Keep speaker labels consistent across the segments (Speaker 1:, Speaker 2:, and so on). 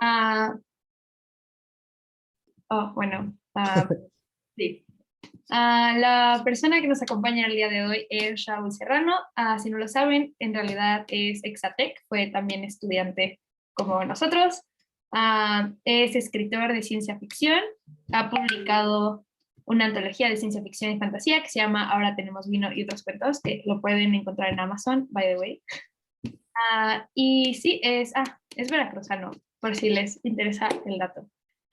Speaker 1: Ah, bueno, sí. La persona que nos acompaña el día de hoy es Raúl Serrano. Si no lo saben, en realidad es Exatec, fue también estudiante como nosotros. Es escritor de ciencia ficción, ha publicado una antología de ciencia ficción y fantasía que se llama Ahora tenemos vino y otros cuentos, que lo pueden encontrar en Amazon, by the way. Y sí, es veracruzano, por si les interesa el dato.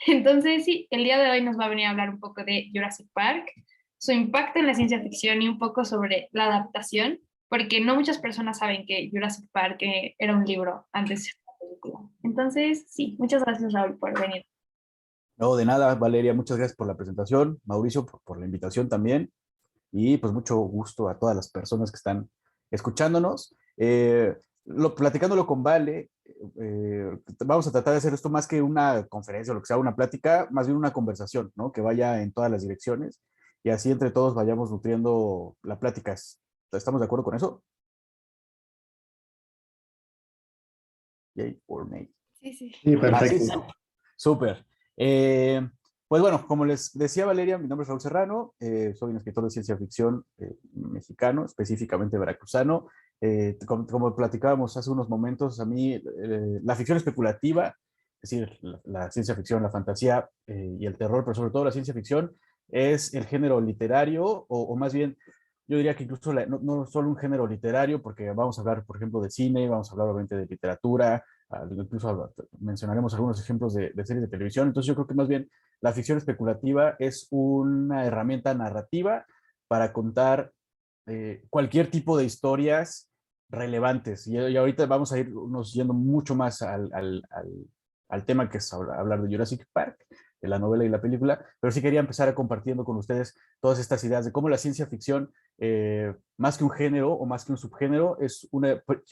Speaker 1: Entonces, sí, el día de hoy nos va a venir a hablar un poco de Jurassic Park, su impacto en la ciencia ficción y un poco sobre la adaptación, porque no muchas personas saben que Jurassic Park era un libro antes de una película. Entonces, sí, muchas gracias, Raúl, por venir.
Speaker 2: No, de nada, Valeria, muchas gracias por la presentación, Mauricio, por la invitación también, y pues mucho gusto a todas las personas que están escuchándonos. Platicándolo con Vale, vamos a tratar de hacer esto más que una conferencia o lo que sea, una plática, más bien una conversación, ¿no? Que vaya en todas las direcciones y así entre todos vayamos nutriendo la plática. ¿Estamos de acuerdo con eso? Yay or nay.
Speaker 1: Sí, sí.
Speaker 3: Sí,
Speaker 2: Sí,
Speaker 3: perfecto.
Speaker 2: sí, súper. Eh, pues bueno, como les decía Valeria, mi nombre es Raúl Serrano, soy un escritor de ciencia ficción mexicano, específicamente veracruzano. Como platicábamos hace unos momentos, a mí la ficción especulativa, es decir, la ciencia ficción, la fantasía y el terror, pero sobre todo la ciencia ficción, es el género literario, o más bien, yo diría que incluso no solo un género literario, porque vamos a hablar, por ejemplo, de cine, vamos a hablar obviamente de literatura, incluso mencionaremos algunos ejemplos de series de televisión. Entonces yo creo que más bien la ficción especulativa es una herramienta narrativa para contar cualquier tipo de historias relevantes. Y ahorita vamos a irnos yendo mucho más al tema que es hablar de Jurassic Park, de la novela y la película, pero sí quería empezar a compartiendo con ustedes todas estas ideas de cómo la ciencia ficción, más que un género o más que un subgénero,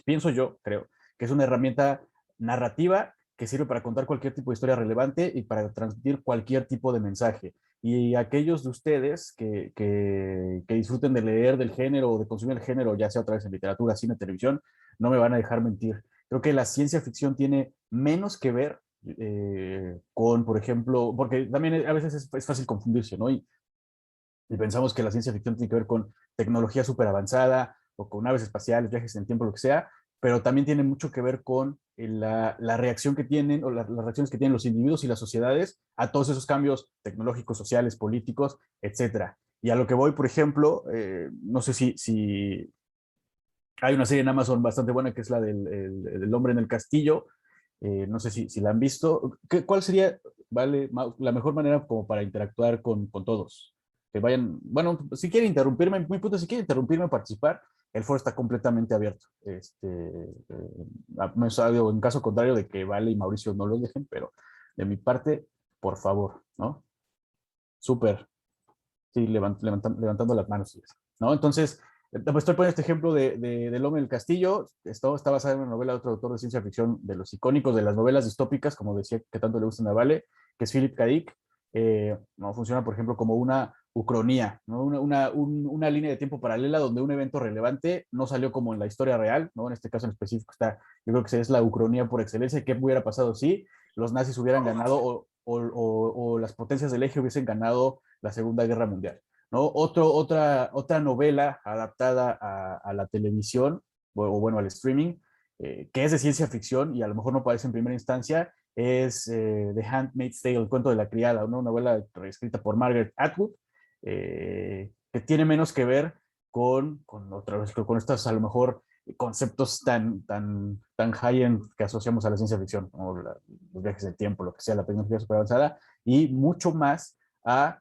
Speaker 2: pienso yo, creo, que es una herramienta narrativa que sirve para contar cualquier tipo de historia relevante y para transmitir cualquier tipo de mensaje. Y aquellos de ustedes que disfruten de leer del género o de consumir el género, ya sea otra vez en literatura, cine, televisión, no me van a dejar mentir. Creo que la ciencia ficción tiene menos que ver con, por ejemplo, porque también a veces es fácil confundirse, ¿no? Y pensamos que la ciencia ficción tiene que ver con tecnología súper avanzada o con naves espaciales, viajes en el tiempo, lo que sea, pero también tiene mucho que ver con la reacción que tienen o las reacciones que tienen los individuos y las sociedades a todos esos cambios tecnológicos, sociales, políticos, etcétera. Y a lo que voy, por ejemplo, no sé si hay una serie en Amazon bastante buena que es la del hombre en el castillo. No sé si la han visto. ¿Cuál sería, vale, la mejor manera como para interactuar con todos? Que vayan, bueno, si quieren interrumpirme, mi punto, si quieren interrumpirme, participar, el foro está completamente abierto. En caso contrario de que Vale y Mauricio no los dejen, pero de mi parte, por favor, ¿no? Súper. Sí, levantando las manos, ¿no? Entonces, pues estoy poniendo este ejemplo del hombre en el castillo. Esto está basado en una novela de otro autor de ciencia ficción, de los icónicos de las novelas distópicas, como decía que tanto le gustan a Vale, que es Philip K. Dick. No funciona, por ejemplo, como una ucronía, ¿no? Una línea de tiempo paralela donde un evento relevante no salió como en la historia real, ¿no? En este caso en específico está, yo creo que es la ucronía por excelencia. ¿Qué hubiera pasado si los nazis hubieran ganado o las potencias del eje hubiesen ganado la Segunda Guerra Mundial? ¿No? Otra novela adaptada a la televisión, o bueno, al streaming, que es de ciencia ficción y a lo mejor no parece en primera instancia, es The Handmaid's Tale, el cuento de la criada, una novela escrita por Margaret Atwood, que tiene menos que ver otra vez, con estos a lo mejor conceptos tan high-end que asociamos a la ciencia ficción, como los viajes del tiempo, lo que sea, la tecnología super avanzada, y mucho más a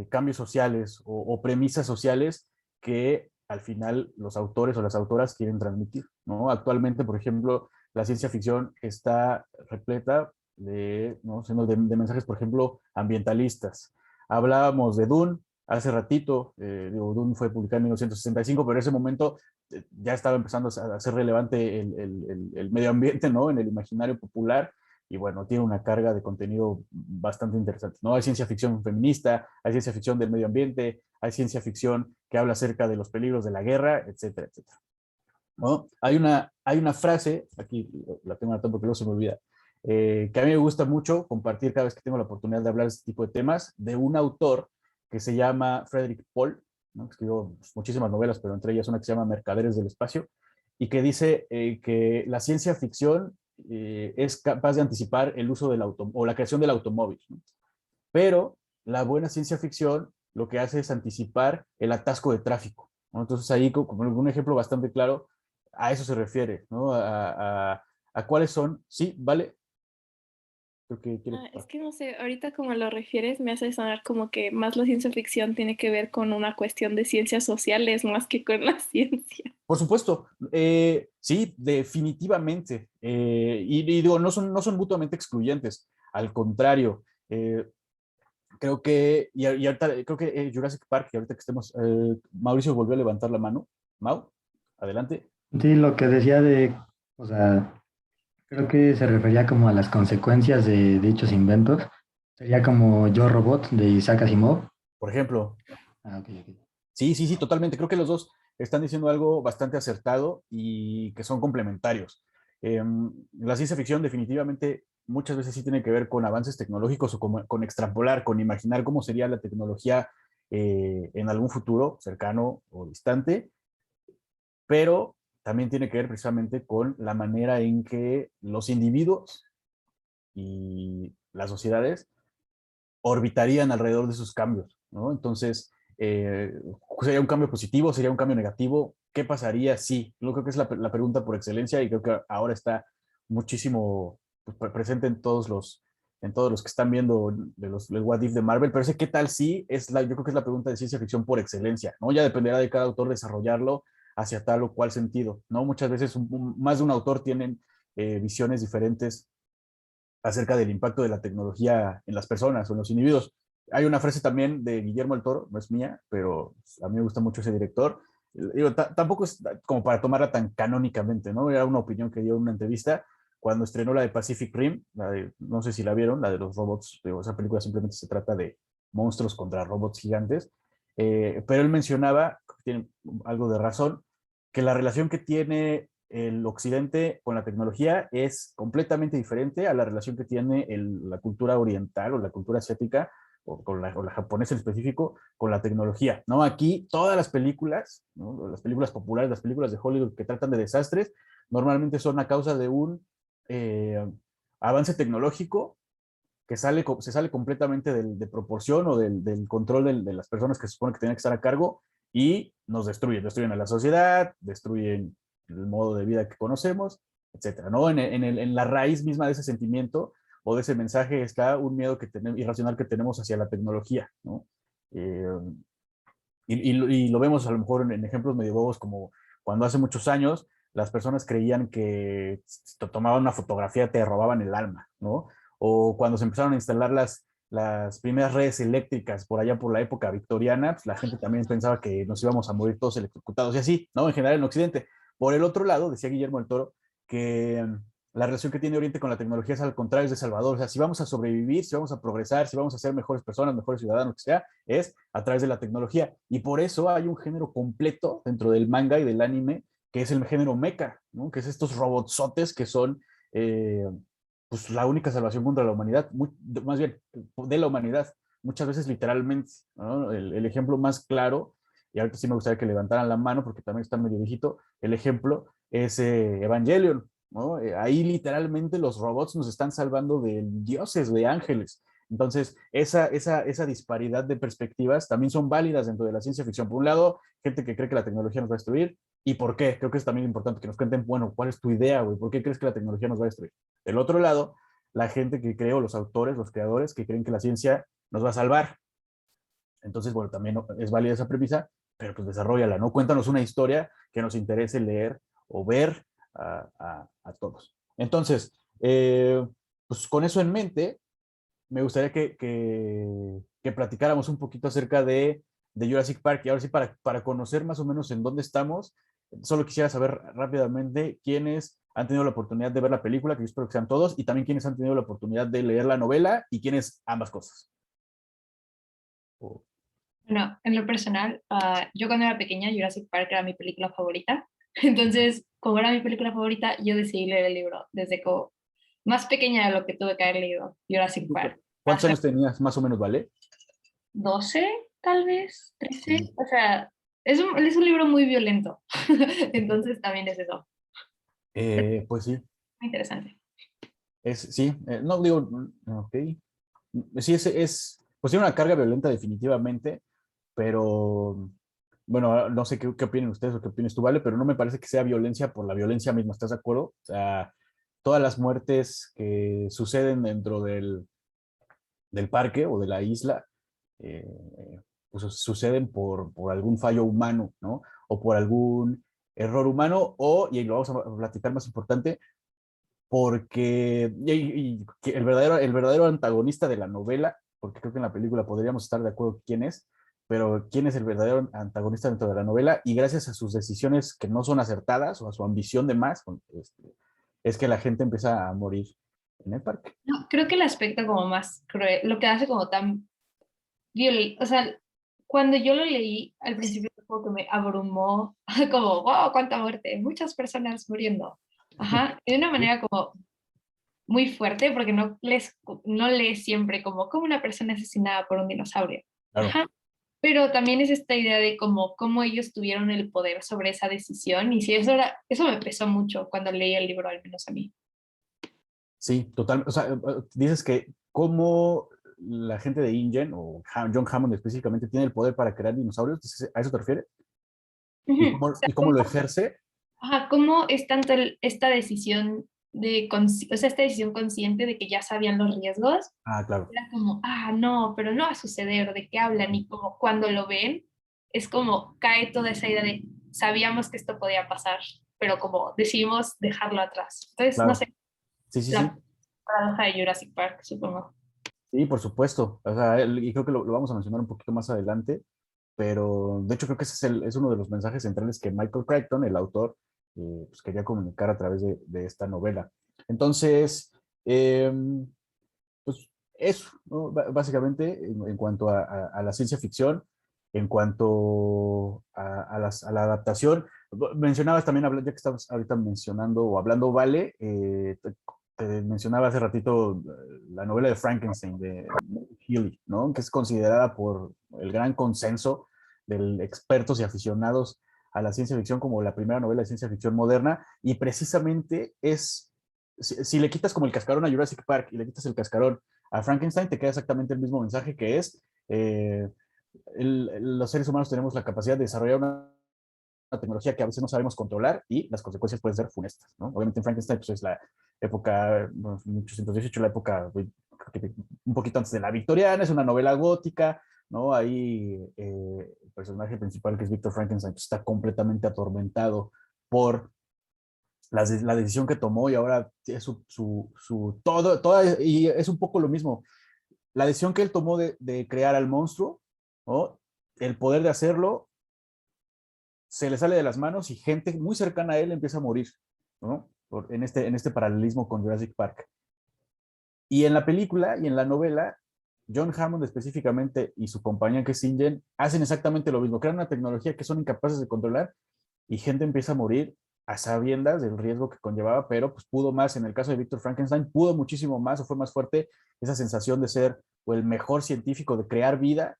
Speaker 2: cambios sociales o premisas sociales que al final los autores o las autoras quieren transmitir, ¿no? Actualmente, por ejemplo, la ciencia ficción está repleta ¿no? de mensajes, por ejemplo, ambientalistas. Hablábamos de Dune hace ratito, Dune fue publicado en 1965, pero en ese momento ya estaba empezando a ser relevante el medio ambiente, ¿no? En el imaginario popular, y bueno, tiene una carga de contenido bastante interesante, ¿no? Hay ciencia ficción feminista, hay ciencia ficción del medio ambiente, hay ciencia ficción que habla acerca de los peligros de la guerra, etcétera, etcétera, ¿no? Hay una frase, aquí la tengo anotado porque luego se me olvida, que a mí me gusta mucho compartir cada vez que tengo la oportunidad de hablar de este tipo de temas, de un autor que se llama Frederick Paul, ¿no? Escribió muchísimas novelas, pero entre ellas una que se llama Mercaderes del Espacio, y que dice que la ciencia ficción es capaz de anticipar el uso del auto o la creación del automóvil, ¿no? Pero la buena ciencia ficción lo que hace es anticipar el atasco de tráfico, ¿no? Entonces ahí, como un ejemplo bastante claro, a eso se refiere, ¿no? A cuáles son, sí, vale, creo que quiere...
Speaker 3: Es que no sé, ahorita como lo refieres me hace sonar como que más la ciencia ficción tiene que ver con una cuestión de ciencias sociales más que con la ciencia.
Speaker 2: Por supuesto, sí, definitivamente. Y digo, no son mutuamente excluyentes, al contrario. Creo que, y ahorita, creo que Jurassic Park, y ahorita que estemos, Mauricio volvió a levantar la mano. Mau, adelante.
Speaker 4: Sí, lo que decía o sea, creo que se refería como a las consecuencias de dichos inventos. Sería como Yo Robot de Isaac Asimov.
Speaker 2: Por ejemplo,
Speaker 4: Ah, ok, ok.
Speaker 2: sí, sí, sí, totalmente. Creo que los dos están diciendo algo bastante acertado y que son complementarios. La ciencia ficción definitivamente muchas veces sí tiene que ver con avances tecnológicos o con extrapolar, con imaginar cómo sería la tecnología en algún futuro cercano o distante, pero también tiene que ver precisamente con la manera en que los individuos y las sociedades orbitarían alrededor de esos cambios, ¿no? Entonces, eh, ¿sería un cambio positivo? ¿Sería un cambio negativo? ¿Qué pasaría si? Yo creo que es la pregunta por excelencia y creo que ahora está muchísimo pues, presente en todos los que están viendo el What If de Marvel, pero ese qué tal si yo creo que es la pregunta de ciencia ficción por excelencia, ¿no? Ya dependerá de cada autor desarrollarlo hacia tal o cual sentido, ¿no? Muchas veces más de un autor tienen visiones diferentes acerca del impacto de la tecnología en las personas o en los individuos. Hay una frase también de Guillermo del Toro, no es mía, pero a mí me gusta mucho ese director. Digo, tampoco es como para tomarla tan canónicamente, ¿no? Era una opinión que dio en una entrevista cuando estrenó la de Pacific Rim, no sé si la vieron, la de los robots. Digo, esa película simplemente se trata de monstruos contra robots gigantes, pero él mencionaba, tiene algo de razón, que la relación que tiene el occidente con la tecnología es completamente diferente a la relación que tiene la cultura oriental o la cultura asiática o la japonesa en específico con la tecnología, ¿no? Aquí todas las películas, ¿no? Las películas populares, las películas de Hollywood que tratan de desastres, normalmente son a causa de un eh, avance tecnológico que se sale completamente de proporción o del control de las personas que se supone que tienen que estar a cargo y nos destruyen a la sociedad, destruyen el modo de vida que conocemos, etcétera, ¿no? En la raíz misma de ese sentimiento o de ese mensaje está un miedo irracional que tenemos hacia la tecnología, ¿no? Eh, y lo vemos a lo mejor en ejemplos medio bobos como cuando hace muchos años las personas creían que si te tomaban una fotografía te robaban el alma, ¿no? O cuando se empezaron a instalar las primeras redes eléctricas por allá por la época victoriana, pues la gente también pensaba que nos íbamos a morir todos electrocutados y así, ¿no? En general en Occidente. Por el otro lado, decía Guillermo del Toro, que la relación que tiene Oriente con la tecnología es al contrario, es de Salvador. O sea, si vamos a sobrevivir, si vamos a progresar, si vamos a ser mejores personas, mejores ciudadanos, lo que sea, es a través de la tecnología. Y por eso hay un género completo dentro del manga y del anime, que es el género mecha, ¿no? Que es estos robotsotes que son pues la única salvación contra la humanidad, más bien de la humanidad, muchas veces literalmente, ¿no? El ejemplo más claro, y ahorita sí me gustaría que levantaran la mano porque también está medio viejito, el ejemplo es Evangelion, ¿no? Ahí literalmente los robots nos están salvando de dioses, de ángeles. Entonces, esa disparidad de perspectivas también son válidas dentro de la ciencia ficción. Por un lado, gente que cree que la tecnología nos va a destruir. ¿Y por qué? Creo que es también importante que nos cuenten, bueno, ¿cuál es tu idea, güey? ¿Por qué crees que la tecnología nos va a destruir? Del otro lado, la gente que cree, o los autores, los creadores, que creen que la ciencia nos va a salvar. Entonces, bueno, también es válida esa premisa, pero pues desarrollala, ¿no? Cuéntanos una historia que nos interese leer o ver a todos. Entonces, pues con eso en mente, me gustaría que platicáramos un poquito acerca de Jurassic Park y ahora sí para conocer más o menos en dónde estamos. Solo quisiera saber rápidamente quiénes han tenido la oportunidad de ver la película, que yo espero que sean todos, y también quiénes han tenido la oportunidad de leer la novela y quiénes ambas cosas. Oh.
Speaker 1: Bueno, en lo personal, yo cuando era pequeña, Jurassic Park era mi película favorita. Entonces, como era mi película favorita, yo decidí leer el libro más pequeña de lo que tuve que haber leído Jurassic Park.
Speaker 2: ¿Cuántos años tenías más o menos, vale?
Speaker 1: 12, tal vez, 13. O sea, es un libro muy violento. Entonces también es eso.
Speaker 2: Pues sí,
Speaker 1: Muy interesante.
Speaker 2: sí, no digo, ok. Sí, pues tiene una carga violenta definitivamente, pero bueno, no sé qué opinen ustedes o qué opinas tú, Vale, pero no me parece que sea violencia por la violencia misma, ¿estás de acuerdo? O sea, todas las muertes que suceden dentro del parque o de la isla, eh, pues suceden por algún fallo humano, ¿no? O por algún error humano, y lo vamos a platicar más importante, porque y que el verdadero antagonista de la novela, porque creo que en la película podríamos estar de acuerdo quién es, pero quién es el verdadero antagonista dentro de la novela, y gracias a sus decisiones que no son acertadas o a su ambición de más, es que la gente empieza a morir en el parque.
Speaker 1: No, creo que el aspecto como más cruel, lo que hace como tan violento, o sea, cuando yo lo leí, al principio como que me abrumó, como, wow, cuánta muerte, muchas personas muriendo. Ajá, y de una manera como muy fuerte, porque no lees siempre como una persona asesinada por un dinosaurio.
Speaker 2: Claro,
Speaker 1: Ajá, pero también es esta idea de cómo ellos tuvieron el poder sobre esa decisión, y sí, eso me pesó mucho cuando leí el libro, al menos a mí.
Speaker 2: sí, total. O sea, dices que cómo la gente de InGen o John Hammond específicamente tiene el poder para crear dinosaurios, ¿a eso te refieres? ¿Y
Speaker 1: Ujú. O
Speaker 2: cómo,
Speaker 1: sea,
Speaker 2: y cómo lo ejerce?
Speaker 1: ajá, cómo es tanto esta decisión o sea, esta decisión consciente de que ya sabían los riesgos,
Speaker 2: Ah, claro.
Speaker 1: era como, no, pero no va a suceder, ¿de qué hablan? Y como cuando lo ven, es como cae toda esa idea de, sabíamos que esto podía pasar, pero como decidimos dejarlo atrás. Entonces, no
Speaker 2: Claro.
Speaker 1: sé,
Speaker 2: Sí, sí, sí.
Speaker 1: la paradoja de Jurassic Park, supongo.
Speaker 2: Sí, por supuesto. O sea, y creo que lo vamos a mencionar un poquito más adelante, pero de hecho creo que ese es uno de los mensajes centrales que Michael Crichton, el autor, pues quería comunicar a través de esta novela. Entonces, eh, pues eso, ¿no? Básicamente, en cuanto a la ciencia ficción, en cuanto a la adaptación, mencionabas también, ya que estabas ahorita mencionando o hablando, Vale, te mencionaba hace ratito la novela de Frankenstein de Mary Shelley, ¿no? Que es considerada por el gran consenso de expertos y aficionados a la ciencia ficción como la primera novela de ciencia ficción moderna, y precisamente si le quitas como el cascarón a Jurassic Park y le quitas el cascarón a Frankenstein, te queda exactamente el mismo mensaje, que es los seres humanos tenemos la capacidad de desarrollar una tecnología que a veces no sabemos controlar, y las consecuencias pueden ser funestas, ¿no? Obviamente en Frankenstein pues, es la época, bueno, 1818, la época un poquito antes de la victoriana, es una novela gótica, ¿no? Ahí el personaje principal, que es Victor Frankenstein, pues, está completamente atormentado por la decisión que tomó, y ahora es y es un poco lo mismo. La decisión que él tomó de crear al monstruo, ¿no? El poder de hacerlo se le sale de las manos, y gente muy cercana a él empieza a morir, ¿no? En este paralelismo con Jurassic Park. Y en la película y en la novela, John Hammond específicamente y su compañía, que es InGen, hacen exactamente lo mismo. Crean una tecnología que son incapaces de controlar, y gente empieza a morir a sabiendas del riesgo que conllevaba, pero pues pudo más. En el caso de Victor Frankenstein, pudo muchísimo más, o fue más fuerte esa sensación de ser o el mejor científico, de crear vida.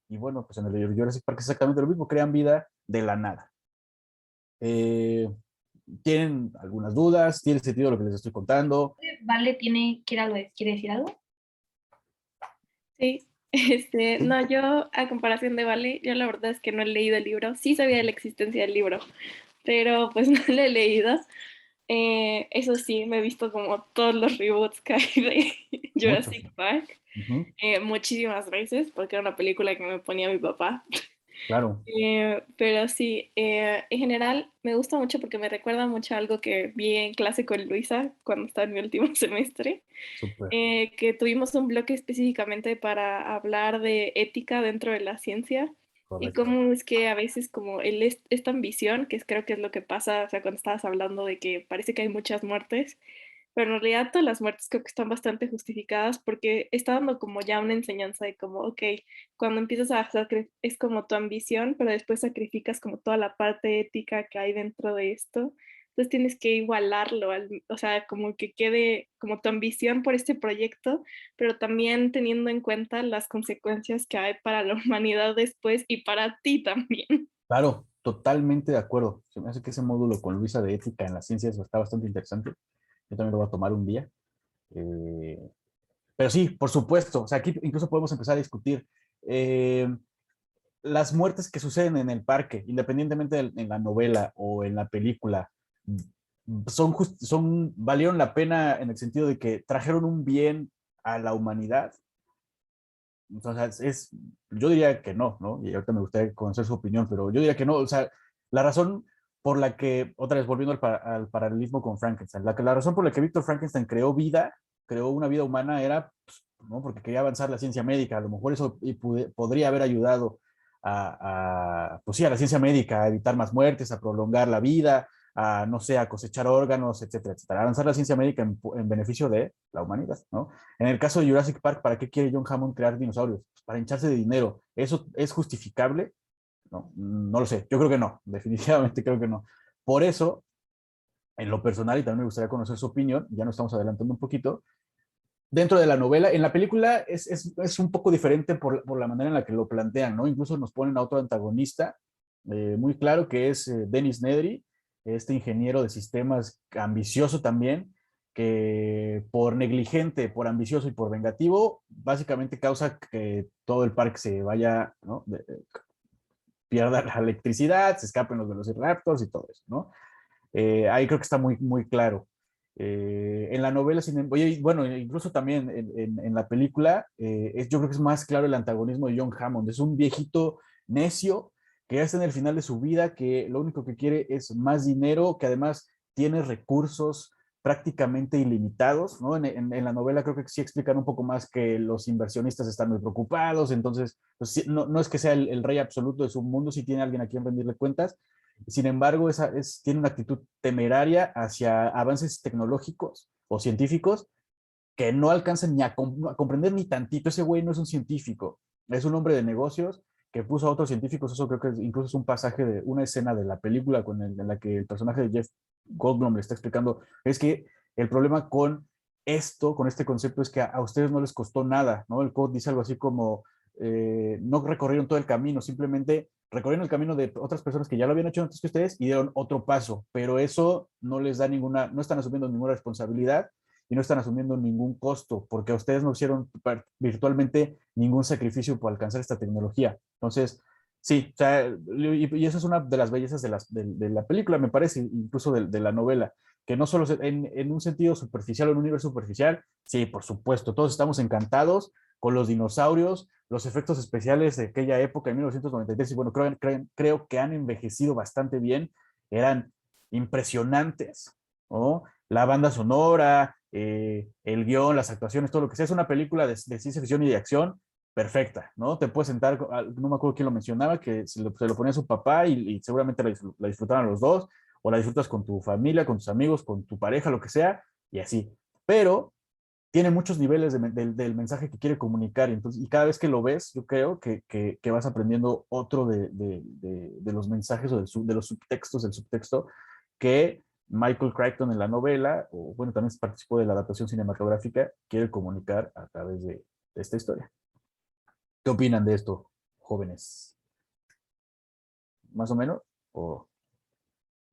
Speaker 2: Y bueno, pues en el de Jurassic Park es exactamente lo mismo, crean vida de la nada. Eh, ¿Tienen algunas dudas? ¿Tiene sentido lo que les estoy contando?
Speaker 1: Vale, quiere decir algo?
Speaker 3: Sí, no, yo a comparación de Vale, yo la verdad es que no he leído el libro, sí sabía de la existencia del libro, pero pues no lo he leído. Eso sí, me he visto como todos los reboots que hay de
Speaker 2: Muchos.
Speaker 3: Jurassic Park,
Speaker 2: Ujú,
Speaker 3: muchísimas veces, porque era una película que me ponía mi papá.
Speaker 2: claro,
Speaker 3: Pero sí, en general me gusta mucho porque me recuerda mucho a algo que vi en clase con Luisa cuando estaba en mi último semestre,
Speaker 2: súper,
Speaker 3: que tuvimos un bloque específicamente para hablar de ética dentro de la ciencia y
Speaker 2: correcto.
Speaker 3: cómo es que a veces como esta ambición, que creo que es lo que pasa, o sea, cuando estabas hablando de que parece que hay muchas muertes, pero en realidad todas las muertes creo que están bastante justificadas porque está dando como ya una enseñanza de como, ok, cuando empiezas a hacer, es como tu ambición, pero después sacrificas como toda la parte ética que hay dentro de esto Entonces tienes que igualarlo, o sea, como que quede como tu ambición por este proyecto, pero también teniendo en cuenta las consecuencias que hay para la humanidad después y para ti también.
Speaker 2: Claro, totalmente de acuerdo. Se me hace que ese módulo con Luisa de ética en las ciencias está bastante interesante. Yo también lo voy a tomar un día. Eh, pero sí, por supuesto. O sea, aquí incluso podemos empezar a discutir eh, las muertes que suceden en el parque, independientemente en la novela o en la película, valieron la pena en el sentido de que trajeron un bien a la humanidad. Entonces, yo diría que no, ¿no? Y ahorita me gustaría conocer su opinión, pero yo diría que no. O sea, la razón por la que, otra vez volviendo al paralelismo con Frankenstein, la razón por la que Víctor Frankenstein creó vida, creó una vida humana, era, pues, ¿no? Porque quería avanzar la ciencia médica. A lo mejor eso podría haber ayudado pues sí, a la ciencia médica, a evitar más muertes, a prolongar la vida, a, no sé, a cosechar órganos, etcétera, etcétera. Avanzar la ciencia médica en beneficio de la humanidad, ¿no? En el caso de Jurassic Park, ¿para qué quiere John Hammond crear dinosaurios? Pues para hincharse de dinero. ¿Eso es justificable? No, no lo sé. Yo creo que no. Definitivamente creo que no. Por eso, en lo personal, y también me gustaría conocer su opinión, ya nos estamos adelantando un poquito, dentro de la novela, en la película es un poco diferente por la manera en la que lo plantean, ¿no? Incluso nos ponen a otro antagonista muy claro, que es Dennis Nedry, este ingeniero de sistemas ambicioso también, que por negligente, por ambicioso y por vengativo, básicamente causa que todo el parque se vaya, ¿no? Pierda la electricidad, se escapen los velociraptors y todo eso, ¿no? Ahí creo que está muy, muy claro. En la novela, bueno, incluso también en la película, yo creo que es más claro el antagonismo de John Hammond. Es un viejito necio que ya está en el final de su vida, que lo único que quiere es más dinero, que además tiene recursos prácticamente ilimitados, ¿no? En la novela creo que sí explican un poco más que los inversionistas están muy preocupados, entonces pues, sí, no es que sea el rey absoluto de su mundo, si tiene alguien a quien rendirle cuentas. Sin embargo, tiene una actitud temeraria hacia avances tecnológicos o científicos que no alcanzan ni a comprender ni tantito. Ese güey no es un científico, es un hombre de negocios que puso a otros científicos. Eso creo que incluso es un pasaje de una escena de la película en la que el personaje de Jeff Goldblum le está explicando. Es que el problema con esto, con este concepto, es que a ustedes no les costó nada, ¿no? El code dice algo así como, no recorrieron todo el camino, simplemente recorrieron el camino de otras personas que ya lo habían hecho antes que ustedes y dieron otro paso, pero eso no les da no están asumiendo ninguna responsabilidad y no están asumiendo ningún costo, porque ustedes no hicieron virtualmente ningún sacrificio por alcanzar esta tecnología. Entonces, sí, o sea, y eso es una de las bellezas de la película, me parece, incluso de la novela, que no solo en un sentido superficial o en un universo superficial, sí, por supuesto, todos estamos encantados con los dinosaurios, los efectos especiales de aquella época, en 1993, y bueno, creo que han envejecido bastante bien, eran impresionantes, ¿no? La banda sonora, el guión, las actuaciones, todo lo que sea, es una película de ciencia ficción y de acción perfecta, ¿no? Te puedes sentar, no me acuerdo quién lo mencionaba, que se lo ponía a su papá y seguramente la disfrutaron los dos, o la disfrutas con tu familia, con tus amigos, con tu pareja, lo que sea, y así. Pero tiene muchos niveles del mensaje que quiere comunicar, y cada vez que lo ves, yo creo que vas aprendiendo otro de los mensajes o de los subtextos, del subtexto, que Michael Crichton en la novela, o bueno, también participó de la adaptación cinematográfica, quiere comunicar a través de esta historia. ¿Qué opinan de esto, jóvenes? ¿Más o menos? ¿O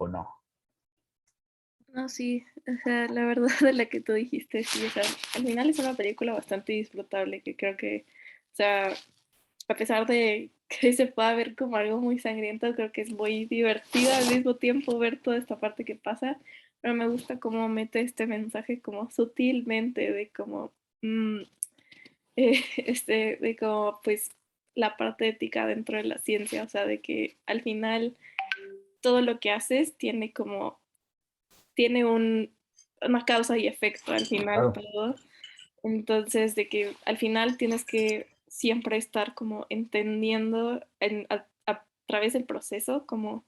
Speaker 2: no?
Speaker 3: No, sí, o sea, la verdad de la que tú dijiste, sí, o sea, al final es una película bastante disfrutable, que creo que, o sea, a pesar de que se pueda ver como algo muy sangriento, creo que es muy divertido al mismo tiempo ver toda esta parte que pasa, pero me gusta cómo mete este mensaje como sutilmente de como, de como, pues, la parte ética dentro de la ciencia, o sea, de que al final todo lo que haces tiene como tiene una causa y efecto al final
Speaker 2: Claro.
Speaker 3: todo. Entonces, de que al final tienes que siempre estar como entendiendo a través del proceso, como,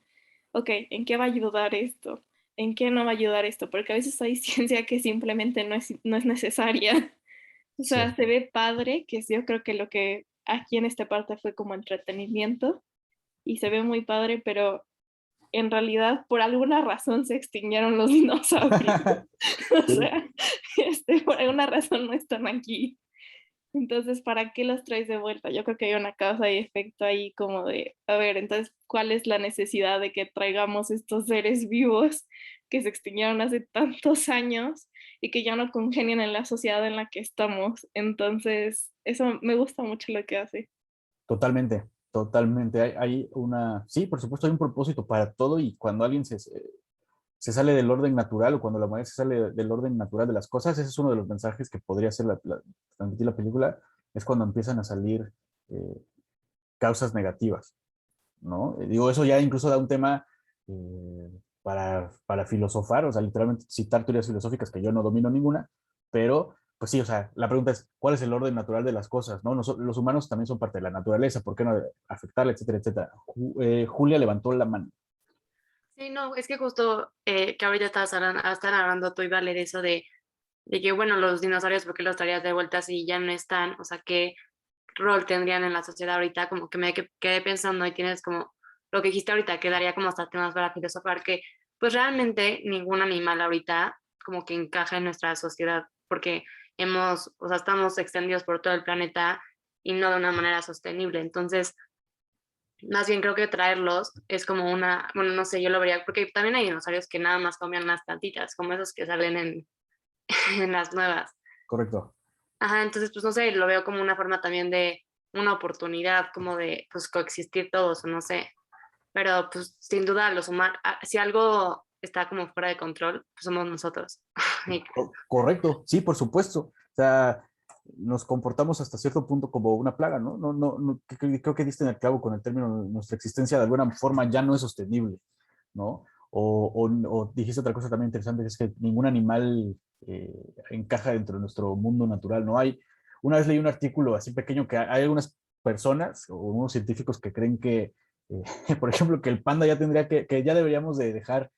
Speaker 3: ok, ¿en qué va a ayudar esto? ¿En qué no va a ayudar esto? Porque a veces hay ciencia que simplemente no es necesaria. O
Speaker 2: Sí.
Speaker 3: sea, se ve padre, que yo creo que lo que aquí en esta parte fue como entretenimiento y se ve muy padre, pero en realidad por alguna razón se extinguieron los dinosaurios. O sea, por alguna razón no están aquí. Entonces, ¿para qué los traes de vuelta? Yo creo que hay una causa y efecto ahí como de, a ver, entonces, ¿cuál es la necesidad de que traigamos estos seres vivos que se extinguieron hace tantos años y que ya no congenian en la sociedad en la que estamos? Entonces, eso me gusta mucho lo que hace.
Speaker 2: Totalmente, totalmente. Hay una, sí, por supuesto, hay un propósito para todo y cuando alguien se sale del orden natural o cuando la humanidad se sale del orden natural de las cosas, ese es uno de los mensajes que podría ser transmitir la película, es cuando empiezan a salir eh, causas negativas, ¿no? Digo, eso ya incluso da un tema para filosofar, o sea, literalmente citar teorías filosóficas que yo no domino ninguna, pero pues sí, o sea, la pregunta es, ¿cuál es el orden natural de las cosas? ¿No? Los humanos también son parte de la naturaleza, ¿por qué no afectarla, etcétera, etcétera? Julia levantó la mano.
Speaker 5: Sí, no, es que justo que ahorita están hablando tú y Valer eso de que, bueno, los dinosaurios, ¿por qué los traías de vuelta si ya no están? O sea, ¿qué rol tendrían en la sociedad ahorita? Como que quedé pensando y tienes como lo que dijiste ahorita, que daría como hasta temas para filosofar, que pues realmente ningún animal ahorita como que encaja en nuestra sociedad, porque o sea, estamos extendidos por todo el planeta y no de una manera sostenible. Entonces, más bien creo que traerlos es como bueno, no sé, yo lo vería, porque también hay dinosaurios que nada más comían las plantitas, como esos que salen en las nuevas.
Speaker 2: Correcto.
Speaker 5: Ajá, entonces pues no sé, lo veo como una forma también de una oportunidad, como de pues coexistir todos, o no sé, pero pues sin duda los humanos, si algo está como fuera de control, pues somos nosotros.
Speaker 2: Correcto, sí, por supuesto. O sea, nos comportamos hasta cierto punto como una plaga, ¿no? Creo que diste en el clavo con el término, nuestra existencia de alguna forma ya no es sostenible, ¿no? O dijiste otra cosa también interesante, que es que ningún animal encaja dentro de nuestro mundo natural, ¿no? Una vez leí un artículo así pequeño que hay algunas personas o unos científicos que creen que, por ejemplo, que el panda ya que ya deberíamos de dejar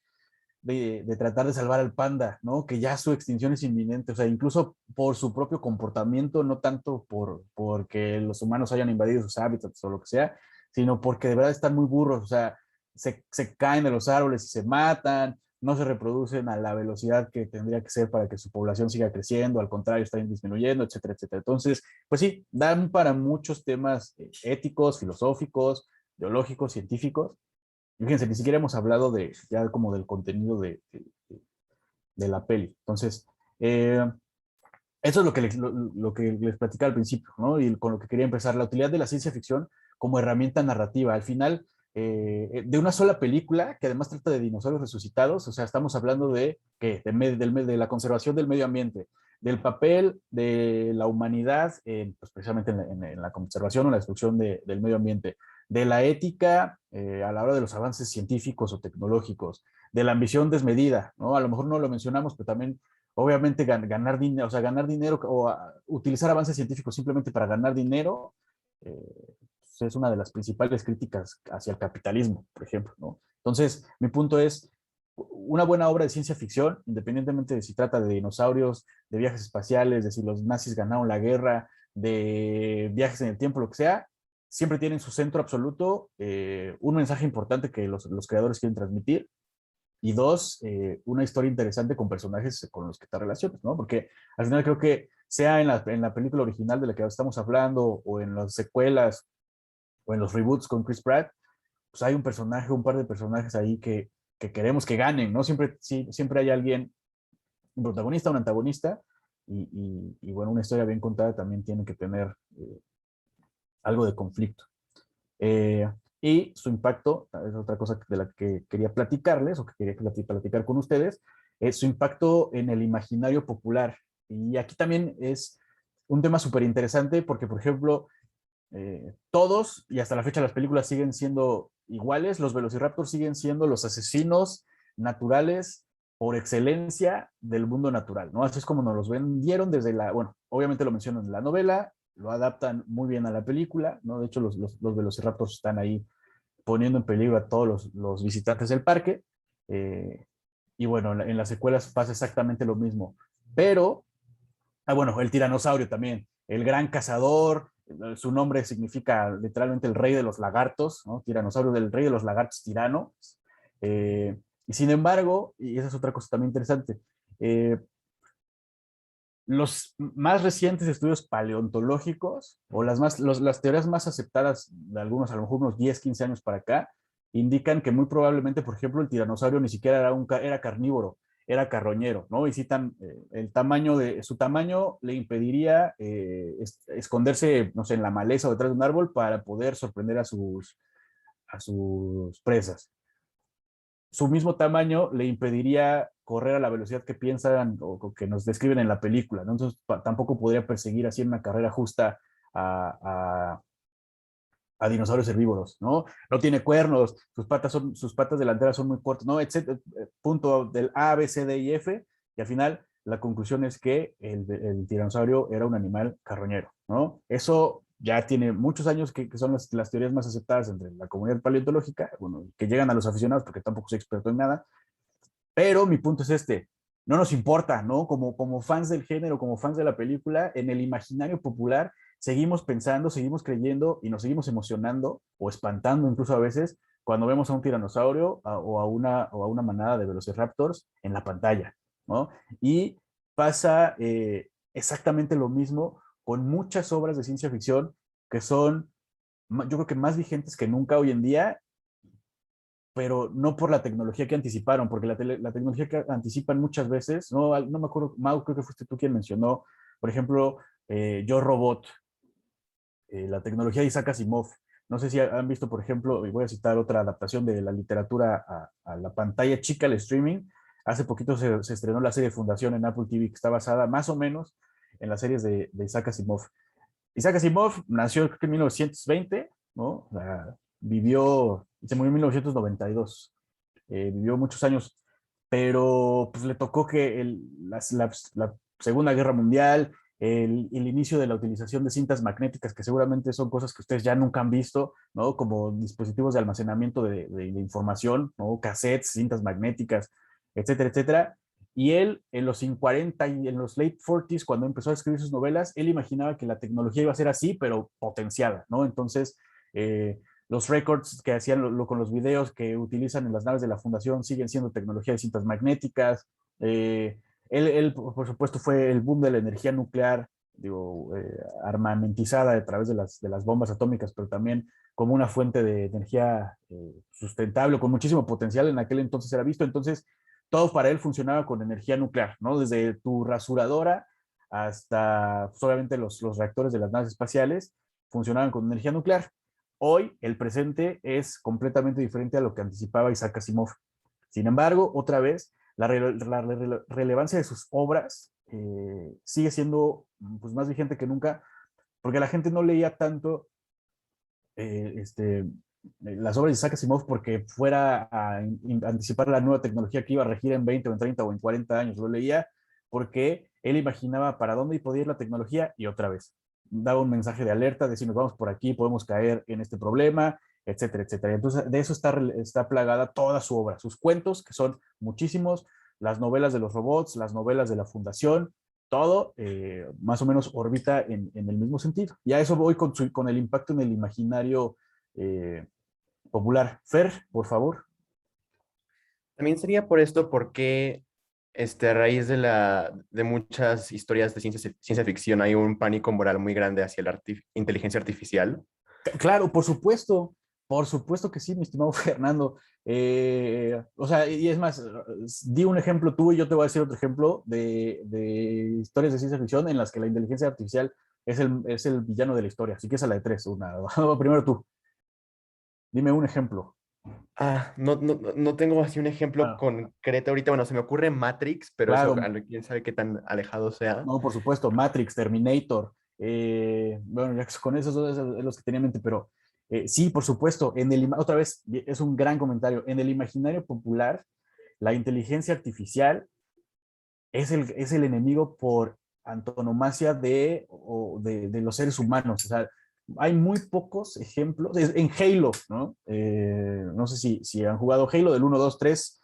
Speaker 2: de tratar de salvar al panda, ¿no? Que ya su extinción es inminente, o sea, incluso por su propio comportamiento, no tanto porque los humanos hayan invadido sus hábitats o lo que sea, sino porque de verdad están muy burros, o sea, se caen de los árboles y se matan, no se reproducen a la velocidad que tendría que ser para que su población siga creciendo, al contrario, están disminuyendo, etcétera, etcétera. Entonces, pues sí, dan para muchos temas éticos, filosóficos, biológicos, científicos. Fíjense, ni siquiera hemos hablado ya como del contenido de la peli. Entonces, eso es lo que les platicaba al principio, ¿no? Y con lo que quería empezar, la utilidad de la ciencia ficción como herramienta narrativa. Al final, de una sola película, que además trata de dinosaurios resucitados, o sea, estamos hablando de la conservación del medio ambiente, del papel de la humanidad, pues precisamente en la conservación o la destrucción del medio ambiente, de la ética a la hora de los avances científicos o tecnológicos, de la ambición desmedida, ¿no? A lo mejor no lo mencionamos, pero también obviamente ganar dinero, o sea, ganar dinero o utilizar avances científicos simplemente para ganar dinero, pues es una de las principales críticas hacia el capitalismo, por ejemplo, ¿no? Entonces, mi punto es, una buena obra de ciencia ficción, independientemente de si trata de dinosaurios, de viajes espaciales, de si los nazis ganaron la guerra, de viajes en el tiempo, lo que sea, siempre tiene en su centro absoluto un mensaje importante que los creadores quieren transmitir, y dos, una historia interesante con personajes con los que te relacionas, ¿no? Porque al final creo que sea en la película original de la que estamos hablando, o en las secuelas, o en los reboots con Chris Pratt, pues hay un par de personajes ahí que queremos que ganen, ¿no? Siempre hay alguien, un protagonista, un antagonista, y bueno, una historia bien contada también tiene que tener algo de conflicto. Y su impacto, es otra cosa de la que quería platicarles, o que quería platicar con ustedes, es su impacto en el imaginario popular. Y aquí también es un tema súper interesante porque, por ejemplo, todos, y hasta la fecha las películas siguen siendo iguales, los velociraptors siguen siendo los asesinos naturales por excelencia del mundo natural, ¿no? Así es como nos los vendieron bueno, obviamente lo mencionan en la novela, lo adaptan muy bien a la película, ¿no? De hecho, los velociraptors están ahí poniendo en peligro a todos los visitantes del parque. Y bueno, en las secuelas pasa exactamente lo mismo. Pero, bueno, el tiranosaurio también, el gran cazador, su nombre significa literalmente el rey de los lagartos, ¿no? Tiranosaurio, del rey de los lagartos tirano. Y sin embargo, y esa es otra cosa también interesante, los más recientes estudios paleontológicos o las teorías más aceptadas de algunos, a lo mejor unos 10, 15 años para acá, indican que muy probablemente, por ejemplo, el tiranosaurio ni siquiera era carnívoro, era carroñero, ¿no? Y citan su tamaño le impediría esconderse, no sé, en la maleza o detrás de un árbol para poder sorprender a sus presas. Su mismo tamaño le impediría correr a la velocidad que piensan o que nos describen en la película, ¿no? Entonces tampoco podría perseguir así en una carrera justa a, a dinosaurios herbívoros, ¿no? No tiene cuernos, sus patas delanteras son muy cortas, ¿no? Etcétera, punto del A, B, C, D y F, y al final la conclusión es que el tiranosaurio era un animal carroñero, ¿no? Eso ya tiene muchos años que son las teorías más aceptadas entre la comunidad paleontológica, bueno, que llegan a los aficionados porque tampoco soy experto en nada, pero mi punto es este, no nos importa, ¿no? Como fans del género, como fans de la película, en el imaginario popular seguimos pensando, seguimos creyendo y nos seguimos emocionando o espantando incluso a veces cuando vemos a un tiranosaurio o a una manada de velociraptors en la pantalla, ¿no? Y pasa exactamente lo mismo con muchas obras de ciencia ficción que son, yo creo que más vigentes que nunca hoy en día, pero no por la tecnología que anticiparon, porque la tecnología que anticipan muchas veces, no me acuerdo, Mau, creo que fuiste tú quien mencionó, por ejemplo, Yo Robot, la tecnología de Isaac Asimov. No sé si han visto, por ejemplo, y voy a citar otra adaptación de la literatura a la pantalla chica, el streaming. Hace poquito se estrenó la serie Fundación en Apple TV, que está basada más o menos en las series de Isaac Asimov. Isaac Asimov nació creo que en 1920, ¿no? Se murió en 1992. Vivió muchos años, pero pues le tocó que la Segunda Guerra Mundial, el inicio de la utilización de cintas magnéticas, que seguramente son cosas que ustedes ya nunca han visto, ¿no? Como dispositivos de almacenamiento de información, ¿no? Cassettes, cintas magnéticas, etcétera, etcétera. Y él, en los 40 y en los late 40s, cuando empezó a escribir sus novelas, él imaginaba que la tecnología iba a ser así, pero potenciada, ¿no? Entonces, los records que hacían con los videos que utilizan en las naves de la Fundación siguen siendo tecnología de cintas magnéticas. Él, por supuesto, fue el boom de la energía nuclear, digo, armamentizada a través de las bombas atómicas, pero también como una fuente de energía sustentable, con muchísimo potencial en aquel entonces era visto. Entonces, todo para él funcionaba con energía nuclear, ¿no? Desde tu rasuradora hasta, pues, obviamente, los reactores de las naves espaciales funcionaban con energía nuclear. Hoy, el presente es completamente diferente a lo que anticipaba Isaac Asimov. Sin embargo, otra vez, la relevancia de sus obras sigue siendo pues, más vigente que nunca, porque la gente no leía tanto las obras de Isaac Asimov porque fuera a anticipar la nueva tecnología que iba a regir en 20 o en 30 o en 40 años. Lo leía porque él imaginaba para dónde podía ir la tecnología y otra vez daba un mensaje de alerta de si nos vamos por aquí podemos caer en este problema, etcétera, etcétera. Entonces de eso está plagada toda su obra, sus cuentos, que son muchísimos, las novelas de los robots, las novelas de la Fundación, todo más o menos orbita en el mismo sentido. Y a eso voy con el impacto en el imaginario popular. Fer, por favor.
Speaker 6: También sería por esto porque a raíz de muchas historias de ciencia ficción hay un pánico moral muy grande hacia la inteligencia artificial.
Speaker 2: Claro, por supuesto que sí, mi estimado Fernando. O sea, y es más, di un ejemplo tú y yo te voy a decir otro ejemplo de historias de ciencia ficción en las que la inteligencia artificial es el villano de la historia. Así que esa es la de tres. Primero tú, dime un ejemplo.
Speaker 6: No tengo así un ejemplo concreto ahorita. Bueno, se me ocurre Matrix, pero
Speaker 2: claro,
Speaker 6: eso quién sabe qué tan alejado sea.
Speaker 2: No, por supuesto, Matrix, Terminator. Bueno, ya con esos son los que tenía en mente, pero sí, por supuesto, otra vez, es un gran comentario. En el imaginario popular, la inteligencia artificial es el enemigo por antonomasia de los seres humanos. O sea, hay muy pocos ejemplos. En Halo, ¿no? No sé si han jugado Halo del 1, 2, 3.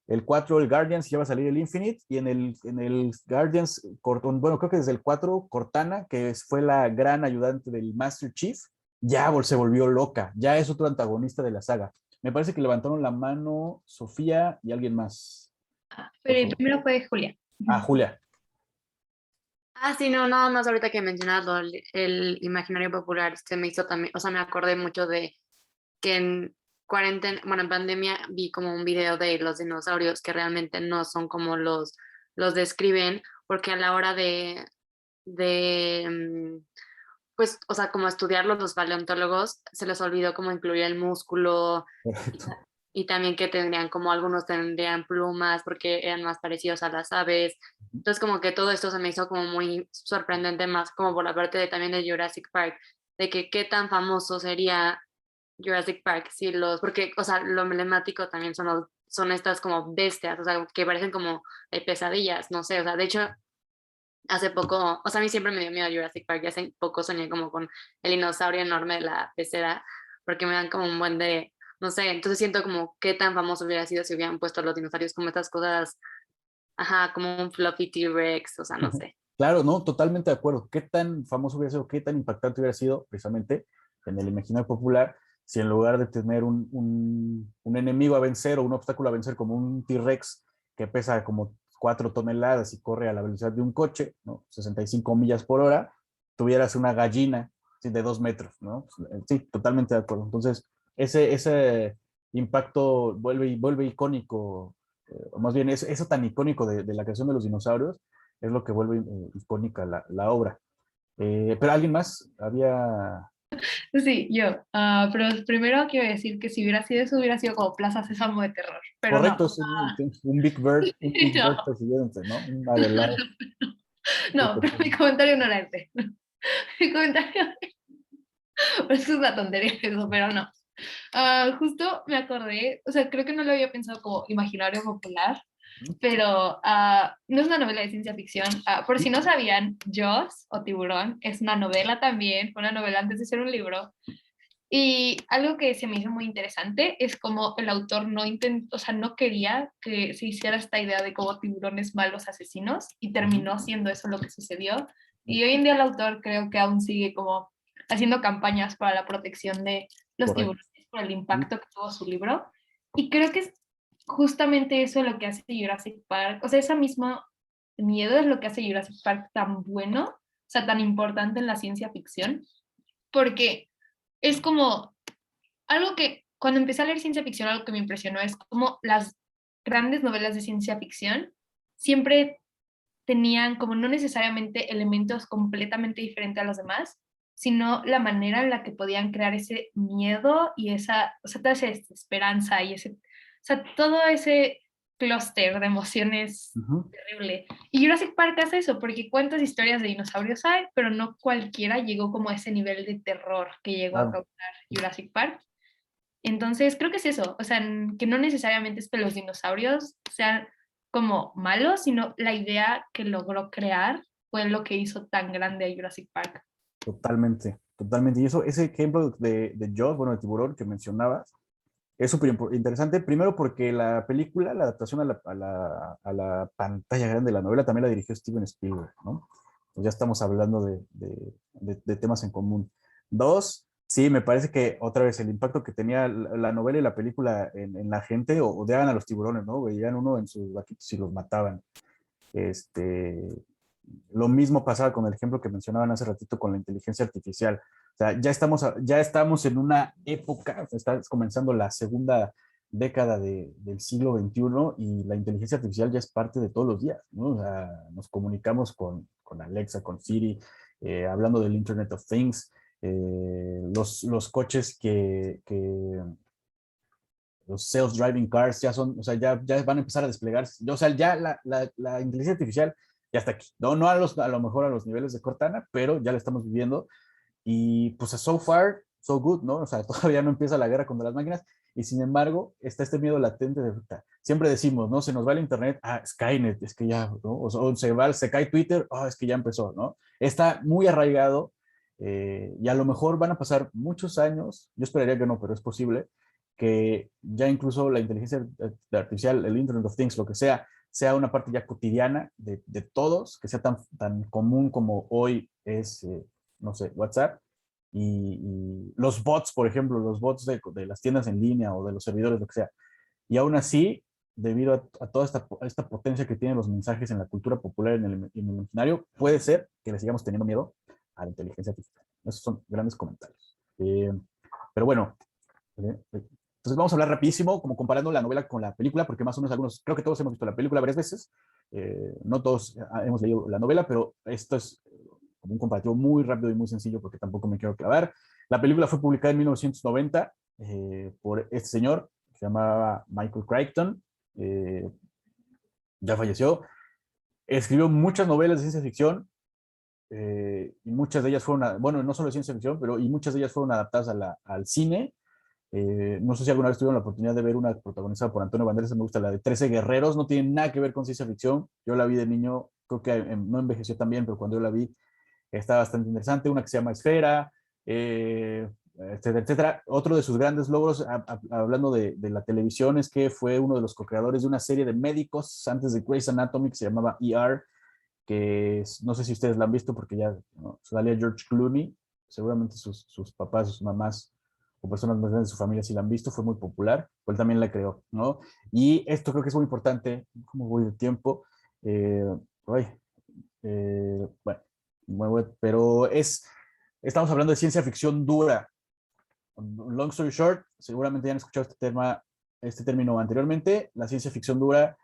Speaker 2: El 4, el Guardians, ya va a salir el Infinite. Y en el Guardians, bueno, creo que desde el 4, Cortana, que fue la gran ayudante del Master Chief, ya se volvió loca. Ya es otro antagonista de la saga. Me parece que levantaron la mano Sofía y alguien más.
Speaker 1: Pero primero fue Julia.
Speaker 2: Ah, Julia.
Speaker 5: Ah, sí, no, nada más ahorita que mencionas el imaginario popular, se me hizo también, o sea, me acordé mucho de que en cuarentena, bueno, en pandemia vi como un video de los dinosaurios que realmente no son como los describen, porque a la hora de pues, o sea, como estudiarlos los paleontólogos, se les olvidó como incluir el músculo y,
Speaker 2: Perfecto.
Speaker 5: y también que tendrían como algunos tendrían plumas porque eran más parecidos a las aves. Entonces como que todo esto se me hizo como muy sorprendente más como por la parte de también de Jurassic Park, de que qué tan famoso sería Jurassic Park si los, porque, o sea, lo emblemático también son estas como bestias, o sea, que parecen como pesadillas, no sé, o sea, de hecho hace poco, o sea, a mí siempre me dio miedo Jurassic Park y hace poco soñé como con el dinosaurio enorme de la pecera, porque me dan como un buen de, no sé, entonces siento como qué tan famoso hubiera sido si hubieran puesto a los dinosaurios como estas cosas, ajá, como un fluffy T-Rex, o sea, no sé.
Speaker 2: Claro, no, totalmente de acuerdo. ¿Qué tan famoso hubiera sido, qué tan impactante hubiera sido precisamente en el imaginario popular si en lugar de tener un enemigo a vencer o un obstáculo a vencer como un T-Rex que pesa como 4 toneladas y corre a la velocidad de un coche, ¿no? 65 millas por hora, tuvieras una gallina, ¿sí? De 2 metros, ¿no? Sí, totalmente de acuerdo. Entonces, ese impacto vuelve icónico, o más bien eso tan icónico de la creación de los dinosaurios es lo que vuelve icónica la obra. Pero alguien más había...
Speaker 1: Sí, yo. Pero primero quiero decir que si hubiera sido eso, hubiera sido como Plaza Sésamo de terror. Pero no.
Speaker 2: Correcto, es un Big
Speaker 1: No,
Speaker 2: Bird persiguiente, ¿no? Un avelado.
Speaker 1: no, pero mi comentario no era ese. Mi comentario es una tontería eso, pero no. Justo me acordé, o sea, creo que no lo había pensado como imaginario popular, pero no es una novela de ciencia ficción. Por si no sabían, Jaws o Tiburón es una novela también, fue una novela antes de ser un libro. Y algo que se me hizo muy interesante es como el autor no intentó, o sea, no quería que se hiciera esta idea de como tiburones malos asesinos y terminó siendo eso lo que sucedió. Y hoy en día el autor creo que aún sigue como haciendo campañas para la protección de los
Speaker 2: Correcto.
Speaker 1: tiburones por el impacto que tuvo su libro. Y creo que es justamente eso lo que hace Jurassic Park, o sea, ese mismo miedo es lo que hace Jurassic Park tan bueno, o sea, tan importante en la ciencia ficción, porque es como algo que cuando empecé a leer ciencia ficción, algo que me impresionó es como las grandes novelas de ciencia ficción siempre tenían como no necesariamente elementos completamente diferentes a los demás, sino la manera en la que podían crear ese miedo y esa, o sea, toda esa esperanza y ese, o sea, todo ese clúster de emociones
Speaker 2: Ujú.
Speaker 1: terrible. Y Jurassic Park hace eso, porque cuántas historias de dinosaurios hay, pero no cualquiera llegó como a ese nivel de terror que llegó a
Speaker 2: Claro,
Speaker 1: causar Jurassic Park. Entonces, creo que es eso, o sea, que no necesariamente es que los dinosaurios sean como malos, sino la idea que logró crear fue lo que hizo tan grande a Jurassic Park.
Speaker 2: totalmente, totalmente. Y eso, ese ejemplo de Jaws, bueno, de tiburón que mencionabas, es súper interesante. Primero porque la película, la adaptación a la pantalla grande de la novela también la dirigió Steven Spielberg, ¿no? Pues ya estamos hablando de temas en común. Dos, sí, me parece que otra vez el impacto que tenía la novela y la película en la gente, odiaban a los tiburones, ¿no? Veían uno en sus vaquitos y los mataban. Este, lo mismo pasaba con el ejemplo que mencionaban hace ratito con la inteligencia artificial. O sea, ya estamos en una época, está comenzando la segunda década del siglo XXI y la inteligencia artificial ya es parte de todos los días, ¿no? O sea, nos comunicamos con Alexa, con Siri, hablando del Internet of Things, los coches los self-driving cars ya son, o sea, ya van a empezar a desplegarse. O sea, ya la inteligencia artificial ya está aquí. No a lo mejor a los niveles de Cortana, pero ya la estamos viviendo. Y pues so far, so good, ¿no? O sea, todavía no empieza la guerra contra las máquinas. Y sin embargo, está este miedo latente de siempre decimos, ¿no? Se nos va el internet, Skynet, es que ya, ¿no? O se cae Twitter, es que ya empezó, ¿no? Está muy arraigado y a lo mejor van a pasar muchos años, yo esperaría que no, pero es posible, que ya incluso la inteligencia artificial, el Internet of Things, lo que sea una parte ya cotidiana de todos, que sea tan común como hoy es, no sé, WhatsApp, y los bots, por ejemplo, los bots de las tiendas en línea o de los servidores, lo que sea. Y aún así, debido a toda esta potencia que tienen los mensajes en la cultura popular, en el imaginario, puede ser que le sigamos teniendo miedo a la inteligencia artificial. Esos son grandes comentarios. Pero bueno, entonces vamos a hablar rapidísimo, como comparando la novela con la película, porque más o menos algunos, creo que todos hemos visto la película varias veces, no todos hemos leído la novela, pero esto es como un comparativo muy rápido y muy sencillo, porque tampoco me quiero clavar. La película fue publicada en 1990 por este señor, que se llamaba Michael Crichton, ya falleció. Escribió muchas novelas de ciencia ficción, y muchas de ellas fueron, bueno, no solo de ciencia ficción, pero y muchas de ellas fueron adaptadas al cine. No sé si alguna vez tuvieron la oportunidad de ver una protagonizada por Antonio Banderas, me gusta la de 13 Guerreros, no tiene nada que ver con ciencia ficción, yo la vi de niño, creo que no envejeció tan bien, pero cuando yo la vi está bastante interesante, una que se llama Esfera, etcétera, etcétera. Otro de sus grandes logros, hablando de la televisión, es que fue uno de los co-creadores de una serie de médicos antes de Grey's Anatomy que se llamaba ER, que no sé si ustedes la han visto porque ya salía George Clooney, seguramente sus papás, sus mamás o personas más grandes de su familia si la han visto, fue muy popular, pues él también la creó, ¿no? Y esto creo que es muy importante, como voy de tiempo, ay, bueno, pero estamos hablando de ciencia ficción dura. Long story short, seguramente ya han escuchado este término anteriormente, la ciencia ficción dura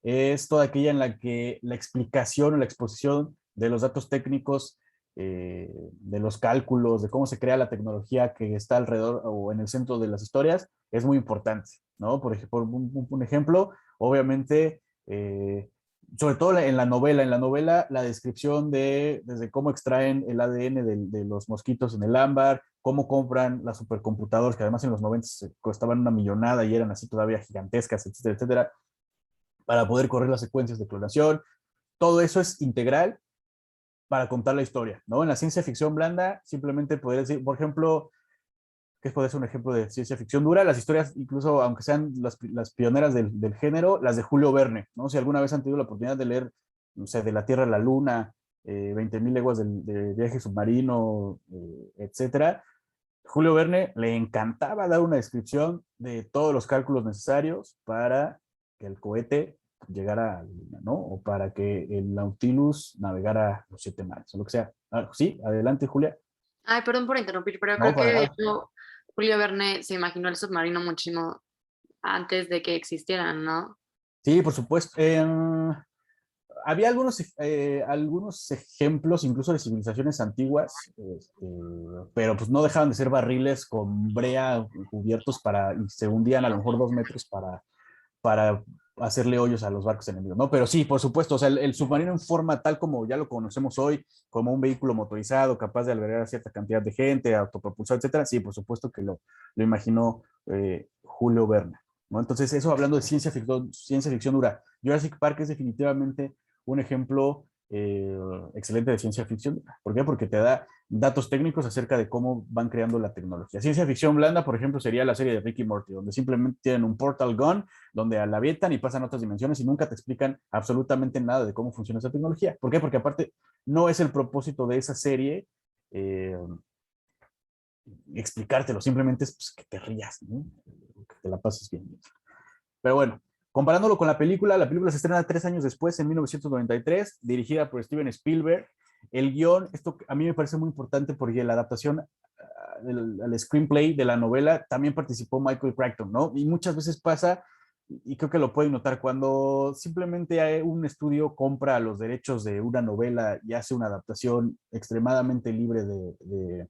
Speaker 2: es toda aquella en la que la explicación o la exposición de los datos técnicos, de los cálculos, de cómo se crea la tecnología que está alrededor o en el centro de las historias, es muy importante, ¿no? Por ejemplo, un ejemplo, obviamente, sobre todo en la novela, la descripción desde cómo extraen el ADN de los mosquitos en el ámbar, cómo compran las supercomputadoras, que además en los 90 costaban una millonada y eran así todavía gigantescas, etcétera, etcétera, para poder correr las secuencias de clonación. Todo eso es integral para contar la historia, ¿no? En la ciencia ficción blanda, simplemente podría decir, por ejemplo, que puede ser un ejemplo de ciencia ficción dura, las historias, incluso aunque sean las pioneras del género, las de Julio Verne, ¿no? Si alguna vez han tenido la oportunidad de leer, no sé, de la Tierra a la Luna, 20.000 leguas de viaje submarino, etcétera, Julio Verne le encantaba dar una descripción de todos los cálculos necesarios para que el cohete llegara a la Luna, ¿no? O para que el Nautilus navegara los 7 mares, o lo que sea. Sí, adelante, Julia.
Speaker 5: Ay, perdón por interrumpir, pero
Speaker 2: No,
Speaker 5: creo que
Speaker 2: para
Speaker 5: de
Speaker 2: nada.
Speaker 5: hecho Julio Verne se imaginó el submarino muchísimo antes de que existieran, ¿no?
Speaker 2: Sí, por supuesto. Había algunos ejemplos, incluso de civilizaciones antiguas, pero pues no dejaban de ser barriles con brea cubiertos y se hundían a lo mejor 2 metros para hacerle hoyos a los barcos enemigos, ¿no? Pero sí, por supuesto, o sea, el submarino en forma tal como ya lo conocemos hoy, como un vehículo motorizado, capaz de albergar a cierta cantidad de gente, autopropulsado, etcétera, sí, por supuesto que lo imaginó Julio Verne, ¿no? Entonces, eso hablando de ciencia ficción dura. Jurassic Park es definitivamente un ejemplo excelente de ciencia ficción. ¿Por qué? Porque te da datos técnicos acerca de cómo van creando la tecnología. Ciencia ficción blanda, por ejemplo, sería la serie de Rick y Morty, donde simplemente tienen un portal gun, donde la avientan y pasan a otras dimensiones y nunca te explican absolutamente nada de cómo funciona esa tecnología. ¿Por qué? Porque aparte no es el propósito de esa serie explicártelo, simplemente es pues, que te rías, ¿no? Que te la pases bien. Pero bueno, comparándolo con la película se estrena 3 años después, en 1993, dirigida por Steven Spielberg. El guión, esto a mí me parece muy importante porque la adaptación al screenplay de la novela también participó Michael Crichton, ¿no? Y muchas veces pasa, y creo que lo pueden notar, cuando simplemente un estudio compra los derechos de una novela y hace una adaptación extremadamente libre de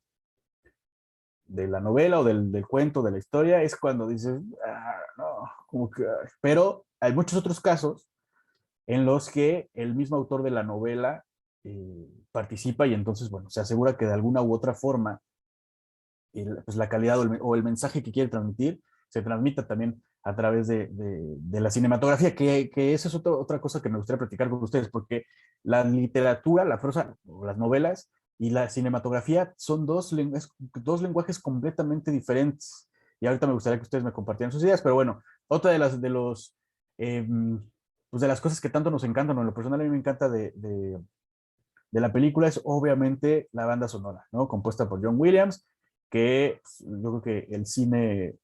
Speaker 2: la novela o del cuento, de la historia, es cuando dices, no, como que, pero hay muchos otros casos en los que el mismo autor de la novela participa y entonces, bueno, se asegura que de alguna u otra forma pues la calidad o el mensaje que quiere transmitir se transmita también a través de la cinematografía, que esa es otra cosa que me gustaría platicar con ustedes, porque la literatura, la prosa o las novelas y la cinematografía son dos lenguajes completamente diferentes. Y ahorita me gustaría que ustedes me compartieran sus ideas, pero bueno, otra pues de las cosas que tanto nos encantan, o en lo personal a mí me encanta de la película es obviamente la banda sonora, ¿no? Compuesta por John Williams, que pues, yo creo que el cine,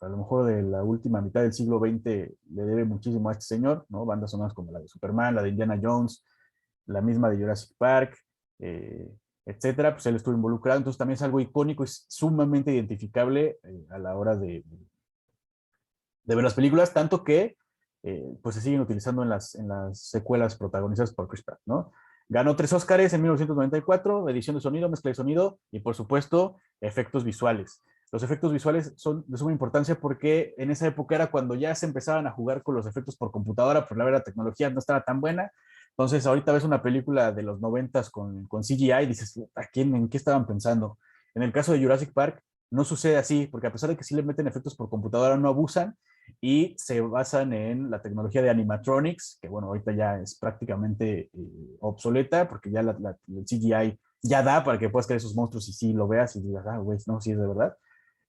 Speaker 2: a lo mejor de la última mitad del siglo XX, le debe muchísimo a este señor, ¿no? Bandas sonoras como la de Superman, la de Indiana Jones, la misma de Jurassic Park, etcétera, pues él estuvo involucrado, entonces también es algo icónico, es sumamente identificable a la hora de ver las películas, tanto que pues se siguen utilizando en las secuelas protagonizadas por Chris Pratt, ¿no? Ganó 3 Óscares en 1994, edición de sonido, mezcla de sonido y, por supuesto, efectos visuales. Los efectos visuales son de suma importancia porque en esa época era cuando ya se empezaban a jugar con los efectos por computadora, por la verdad la tecnología no estaba tan buena. Entonces, ahorita ves una película de los 90s con CGI y dices, ¿en qué estaban pensando? En el caso de Jurassic Park, no sucede así, porque a pesar de que sí le meten efectos por computadora, no abusan y se basan en la tecnología de animatronics, que bueno, ahorita ya es prácticamente obsoleta, porque ya el CGI ya da para que puedas crear esos monstruos y sí lo veas y digas, güey, no, sí es de verdad.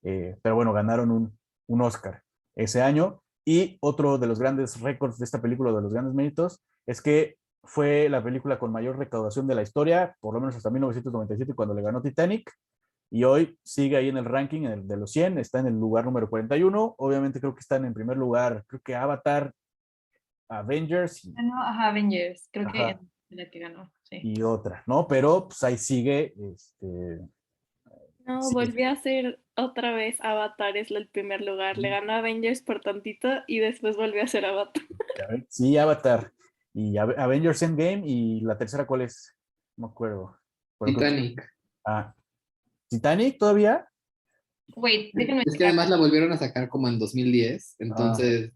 Speaker 2: Pero bueno, ganaron un Oscar ese año. Y otro de los grandes récords de esta película, de los grandes méritos, es que fue la película con mayor recaudación de la historia, por lo menos hasta 1997, cuando le ganó Titanic, y hoy sigue ahí en el ranking de los 100, está en el lugar número 41. Obviamente creo que están en primer lugar, creo que Avatar, Avengers
Speaker 1: Ganó, ajá, Avengers, creo que
Speaker 2: ajá,
Speaker 1: la que ganó, sí.
Speaker 2: y otra, ¿no? Pero pues ahí sigue,
Speaker 3: No,
Speaker 2: sigue,
Speaker 3: volví a ser otra vez Avatar, es el primer lugar. Le ganó a Avengers por tantito y después volvió a ser Avatar.
Speaker 2: sí, Avatar, y Avengers Endgame, y la tercera, ¿cuál es? No me acuerdo. Pero creo que,
Speaker 7: Titanic.
Speaker 2: Titanic todavía.
Speaker 1: Wait, déjenme
Speaker 7: Es que
Speaker 1: checar.
Speaker 7: además la volvieron a sacar como en 2010,
Speaker 2: Ah,
Speaker 7: entonces,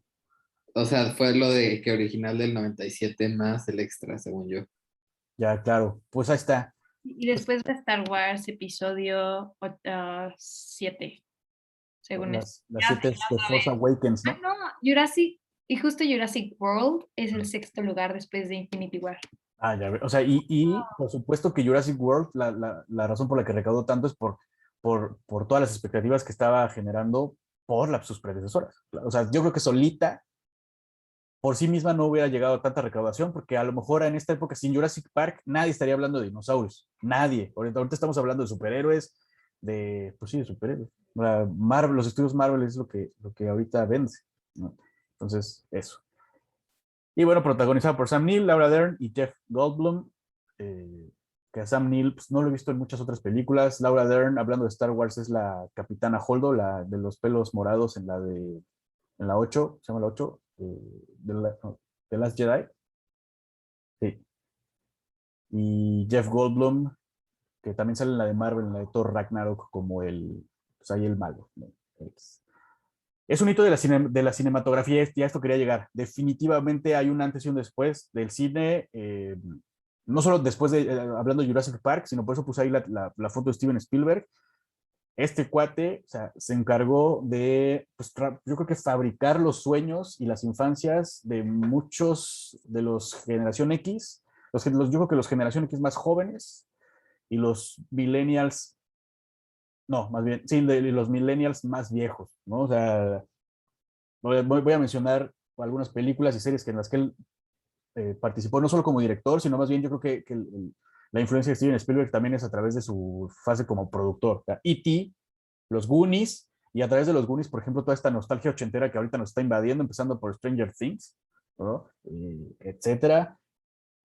Speaker 7: o sea, fue lo de que original del 97 más el extra, según yo.
Speaker 2: ya, claro, pues ahí está.
Speaker 1: Y después de Star Wars, episodio 7, según esto.
Speaker 2: Las
Speaker 1: Ya,
Speaker 2: siete de Force Awakens, ¿no?
Speaker 1: no, Jurassic, y justo Jurassic World es el sexto lugar después de Infinity War.
Speaker 2: Ya ve. O sea, y por supuesto que Jurassic World, la razón por la que recaudó tanto es por todas las expectativas que estaba generando por sus predecesoras. O sea, yo creo que solita, por sí misma, no hubiera llegado a tanta recaudación, porque a lo mejor en esta época, sin Jurassic Park, nadie estaría hablando de dinosaurios. Nadie. Ahorita estamos hablando de superhéroes, pues sí, de superhéroes. Marvel, los estudios Marvel es lo que ahorita vende, ¿no? Entonces, eso. Y bueno, protagonizado por Sam Neill, Laura Dern y Jeff Goldblum. Que a Sam Neill pues, no lo he visto en muchas otras películas. Laura Dern, hablando de Star Wars, es la Capitana Holdo, la de los pelos morados en la 8, se llama la 8, de Last Jedi. Sí. Y Jeff Goldblum, que también sale en la de Marvel, en la de Thor Ragnarok, como pues ahí el malo, ¿no? Es un hito de la cinematografía, y a esto quería llegar. Definitivamente hay un antes y un después del cine, no solo después de, hablando de Jurassic Park, sino por eso puse ahí la foto de Steven Spielberg. Este cuate, o sea, se encargó de, pues, yo creo que fabricar los sueños y las infancias de muchos de los generación X, yo creo que los generación X más jóvenes y los millennials, no, más bien, sí, los millennials más viejos, ¿no? O sea, voy a mencionar algunas películas y series en las que él participó, no solo como director, sino más bien yo creo que la influencia de Steven Spielberg también es a través de su fase como productor. O sea, E.T., los Goonies, y a través de los Goonies, por ejemplo, toda esta nostalgia ochentera que ahorita nos está invadiendo, empezando por Stranger Things, ¿no? Etcétera.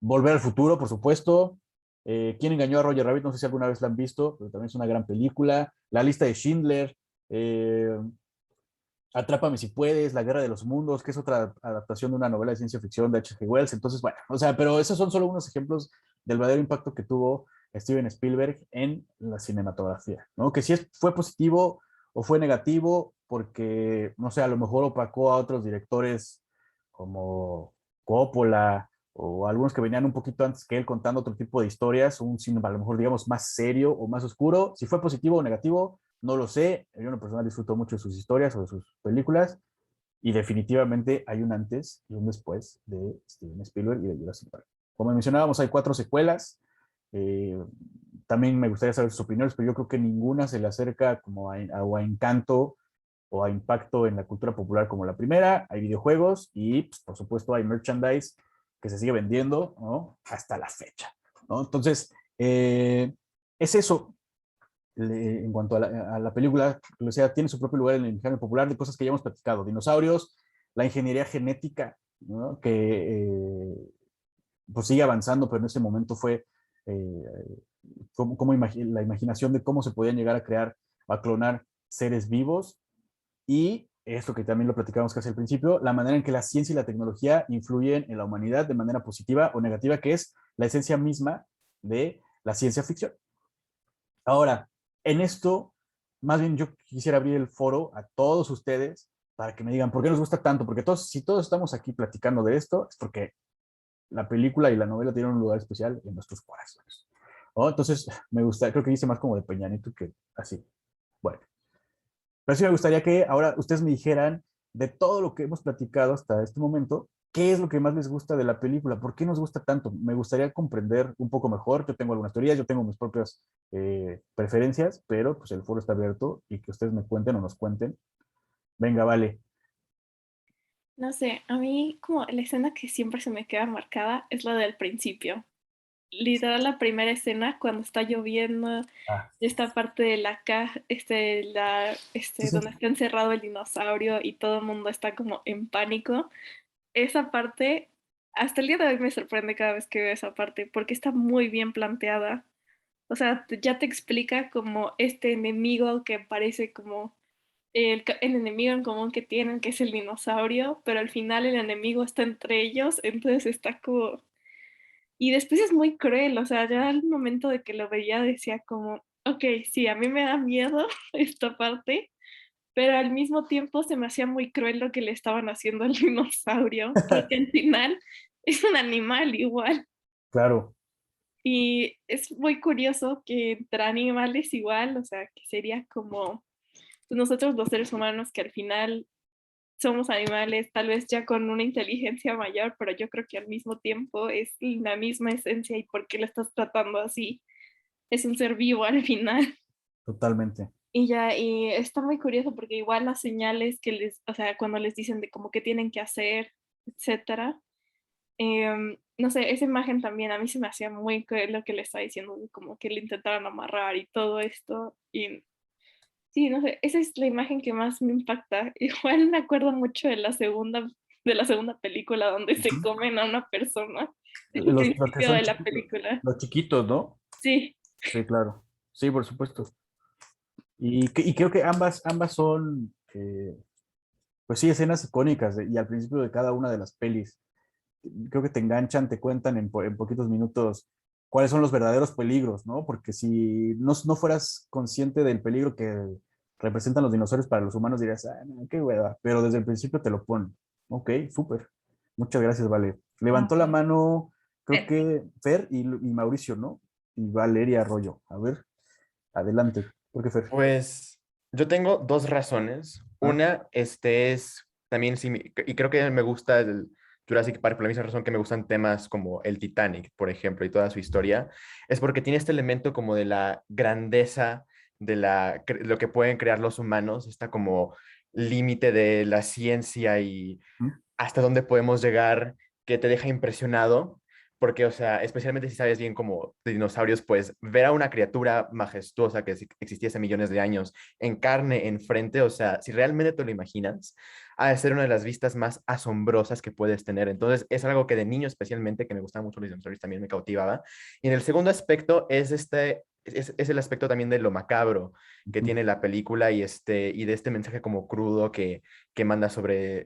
Speaker 2: Volver al futuro, por supuesto. ¿Quién engañó a Roger Rabbit? No sé si alguna vez la han visto, pero también es una gran película. La lista de Schindler, Atrápame si puedes, La Guerra de los Mundos, que es otra adaptación de una novela de ciencia ficción de H.G. Wells. Entonces, bueno, o sea, pero esos son solo unos ejemplos del verdadero impacto que tuvo Steven Spielberg en la cinematografía, ¿no? Que si fue positivo o fue negativo, porque, no sé, a lo mejor opacó a otros directores como Coppola o algunos que venían un poquito antes que él contando otro tipo de historias, un cine a lo mejor, digamos, más serio o más oscuro. Si fue positivo o negativo, no lo sé. Yo en lo personal disfruto mucho de sus historias o de sus películas, y definitivamente hay un antes y un después de Steven Spielberg y de Jurassic Park. Como mencionábamos, hay 4 secuelas. También me gustaría saber sus opiniones, pero yo creo que ninguna se le acerca como a encanto o a impacto en la cultura popular como la primera. Hay videojuegos y, pues, por supuesto, hay merchandise que se sigue vendiendo, ¿no? Hasta la fecha. ¿no? Entonces, es eso. En cuanto a la película, o sea, tiene su propio lugar en el imaginario popular de cosas que ya hemos platicado, dinosaurios, la ingeniería genética, ¿no? Que pues sigue avanzando, pero en ese momento fue eh, la imaginación de cómo se podían llegar a crear, a clonar seres vivos, y esto que también lo platicamos casi al principio, la manera en que la ciencia y la tecnología influyen en la humanidad de manera positiva o negativa, que es la esencia misma de la ciencia ficción. Ahora, en esto, más bien yo quisiera abrir el foro a todos ustedes para que me digan por qué nos gusta tanto, porque todos, si todos estamos aquí platicando de esto, es porque la película y la novela tienen un lugar especial en nuestros corazones. ¿Oh? Entonces, me gusta, creo que dice más como de Peña Nieto que así. Bueno, pero sí me gustaría que ahora ustedes me dijeran de todo lo que hemos platicado hasta este momento, ¿qué es lo que más les gusta de la película? ¿Por qué nos gusta tanto? Me gustaría comprender un poco mejor. Yo tengo algunas teorías, yo tengo mis propias preferencias, pero pues el foro está abierto y que ustedes me cuenten o nos cuenten. Venga, vale.
Speaker 3: No sé, a mí como la escena que siempre se me queda marcada es la del principio. Literal la primera escena cuando está lloviendo,
Speaker 2: Ah,
Speaker 3: esta parte de la caja,
Speaker 2: sí, sí.
Speaker 3: donde está encerrado el dinosaurio y todo el mundo está como en pánico. Esa parte, hasta el día de hoy me sorprende cada vez que veo esa parte, porque está muy bien planteada. O sea, ya te explica como este enemigo que parece como el enemigo en común que tienen, que es el dinosaurio, pero al final el enemigo está entre ellos, entonces está como... Y después es muy cruel, o sea, ya al momento de que lo veía decía como, ok, sí, a mí me da miedo esta parte, pero al mismo tiempo se me hacía muy cruel lo que le estaban haciendo al dinosaurio, porque al final es un animal igual.
Speaker 2: Claro,
Speaker 3: Y es muy curioso que entre animales igual, o sea, que sería como pues, nosotros los seres humanos que al final somos animales, tal vez ya con una inteligencia mayor, pero yo creo que al mismo tiempo es la misma esencia y por qué lo estás tratando así. Es un ser vivo al final.
Speaker 2: totalmente.
Speaker 3: Y ya, y está muy curioso porque igual las señales que les, o sea, cuando les dicen de como qué tienen que hacer, etcétera, no sé, esa imagen también a mí se me hacía muy cruel lo que le estaba diciendo, de como que le intentaron amarrar y todo esto. Y sí, no sé, esa es la imagen que más me impacta. Igual me acuerdo mucho de la segunda película donde se
Speaker 2: Ujú.
Speaker 3: comen a una persona, el
Speaker 2: Los que
Speaker 3: principio
Speaker 2: son
Speaker 3: de la
Speaker 2: chiquitos,
Speaker 3: película.
Speaker 2: los chiquitos, ¿no?
Speaker 3: Sí,
Speaker 2: Sí, claro. Sí, por supuesto. Y creo que ambas son, pues sí, escenas icónicas y al principio de cada una de las pelis. Creo que te enganchan, te cuentan en poquitos minutos cuáles son los verdaderos peligros, ¿no? Porque si no fueras consciente del peligro que representan los dinosaurios para los humanos, dirías, ah, no, qué hueva, pero desde el principio te lo ponen. Ok, súper. Muchas gracias, Vale. Levantó la mano, creo
Speaker 1: Fer.
Speaker 2: que Fer y Mauricio, ¿no? Y Valeria Arroyo. A ver, adelante. ¿Por qué Fer?
Speaker 6: Pues yo tengo dos razones.
Speaker 2: Ah,
Speaker 6: Una, es también, sí, y creo que me gusta el Jurassic Park por la misma razón que me gustan temas como el Titanic, por ejemplo, y toda su historia, es porque tiene este elemento como de la grandeza de lo que pueden crear los humanos, está como límite de la ciencia y
Speaker 2: ¿mm?
Speaker 6: hasta dónde podemos llegar, que te deja impresionado, porque, o sea, especialmente si sabes bien como de dinosaurios, pues ver a una criatura majestuosa que existía hace millones de años en carne, enfrente, o sea, si realmente te lo imaginas, ha de ser una de las vistas más asombrosas que puedes tener. Entonces, es algo que de niño especialmente, que me gustaban mucho los dinosaurios, también me cautivaba. Y en el segundo aspecto es el aspecto también de lo macabro que
Speaker 2: Ujú.
Speaker 6: tiene la película y de este mensaje como crudo que manda sobre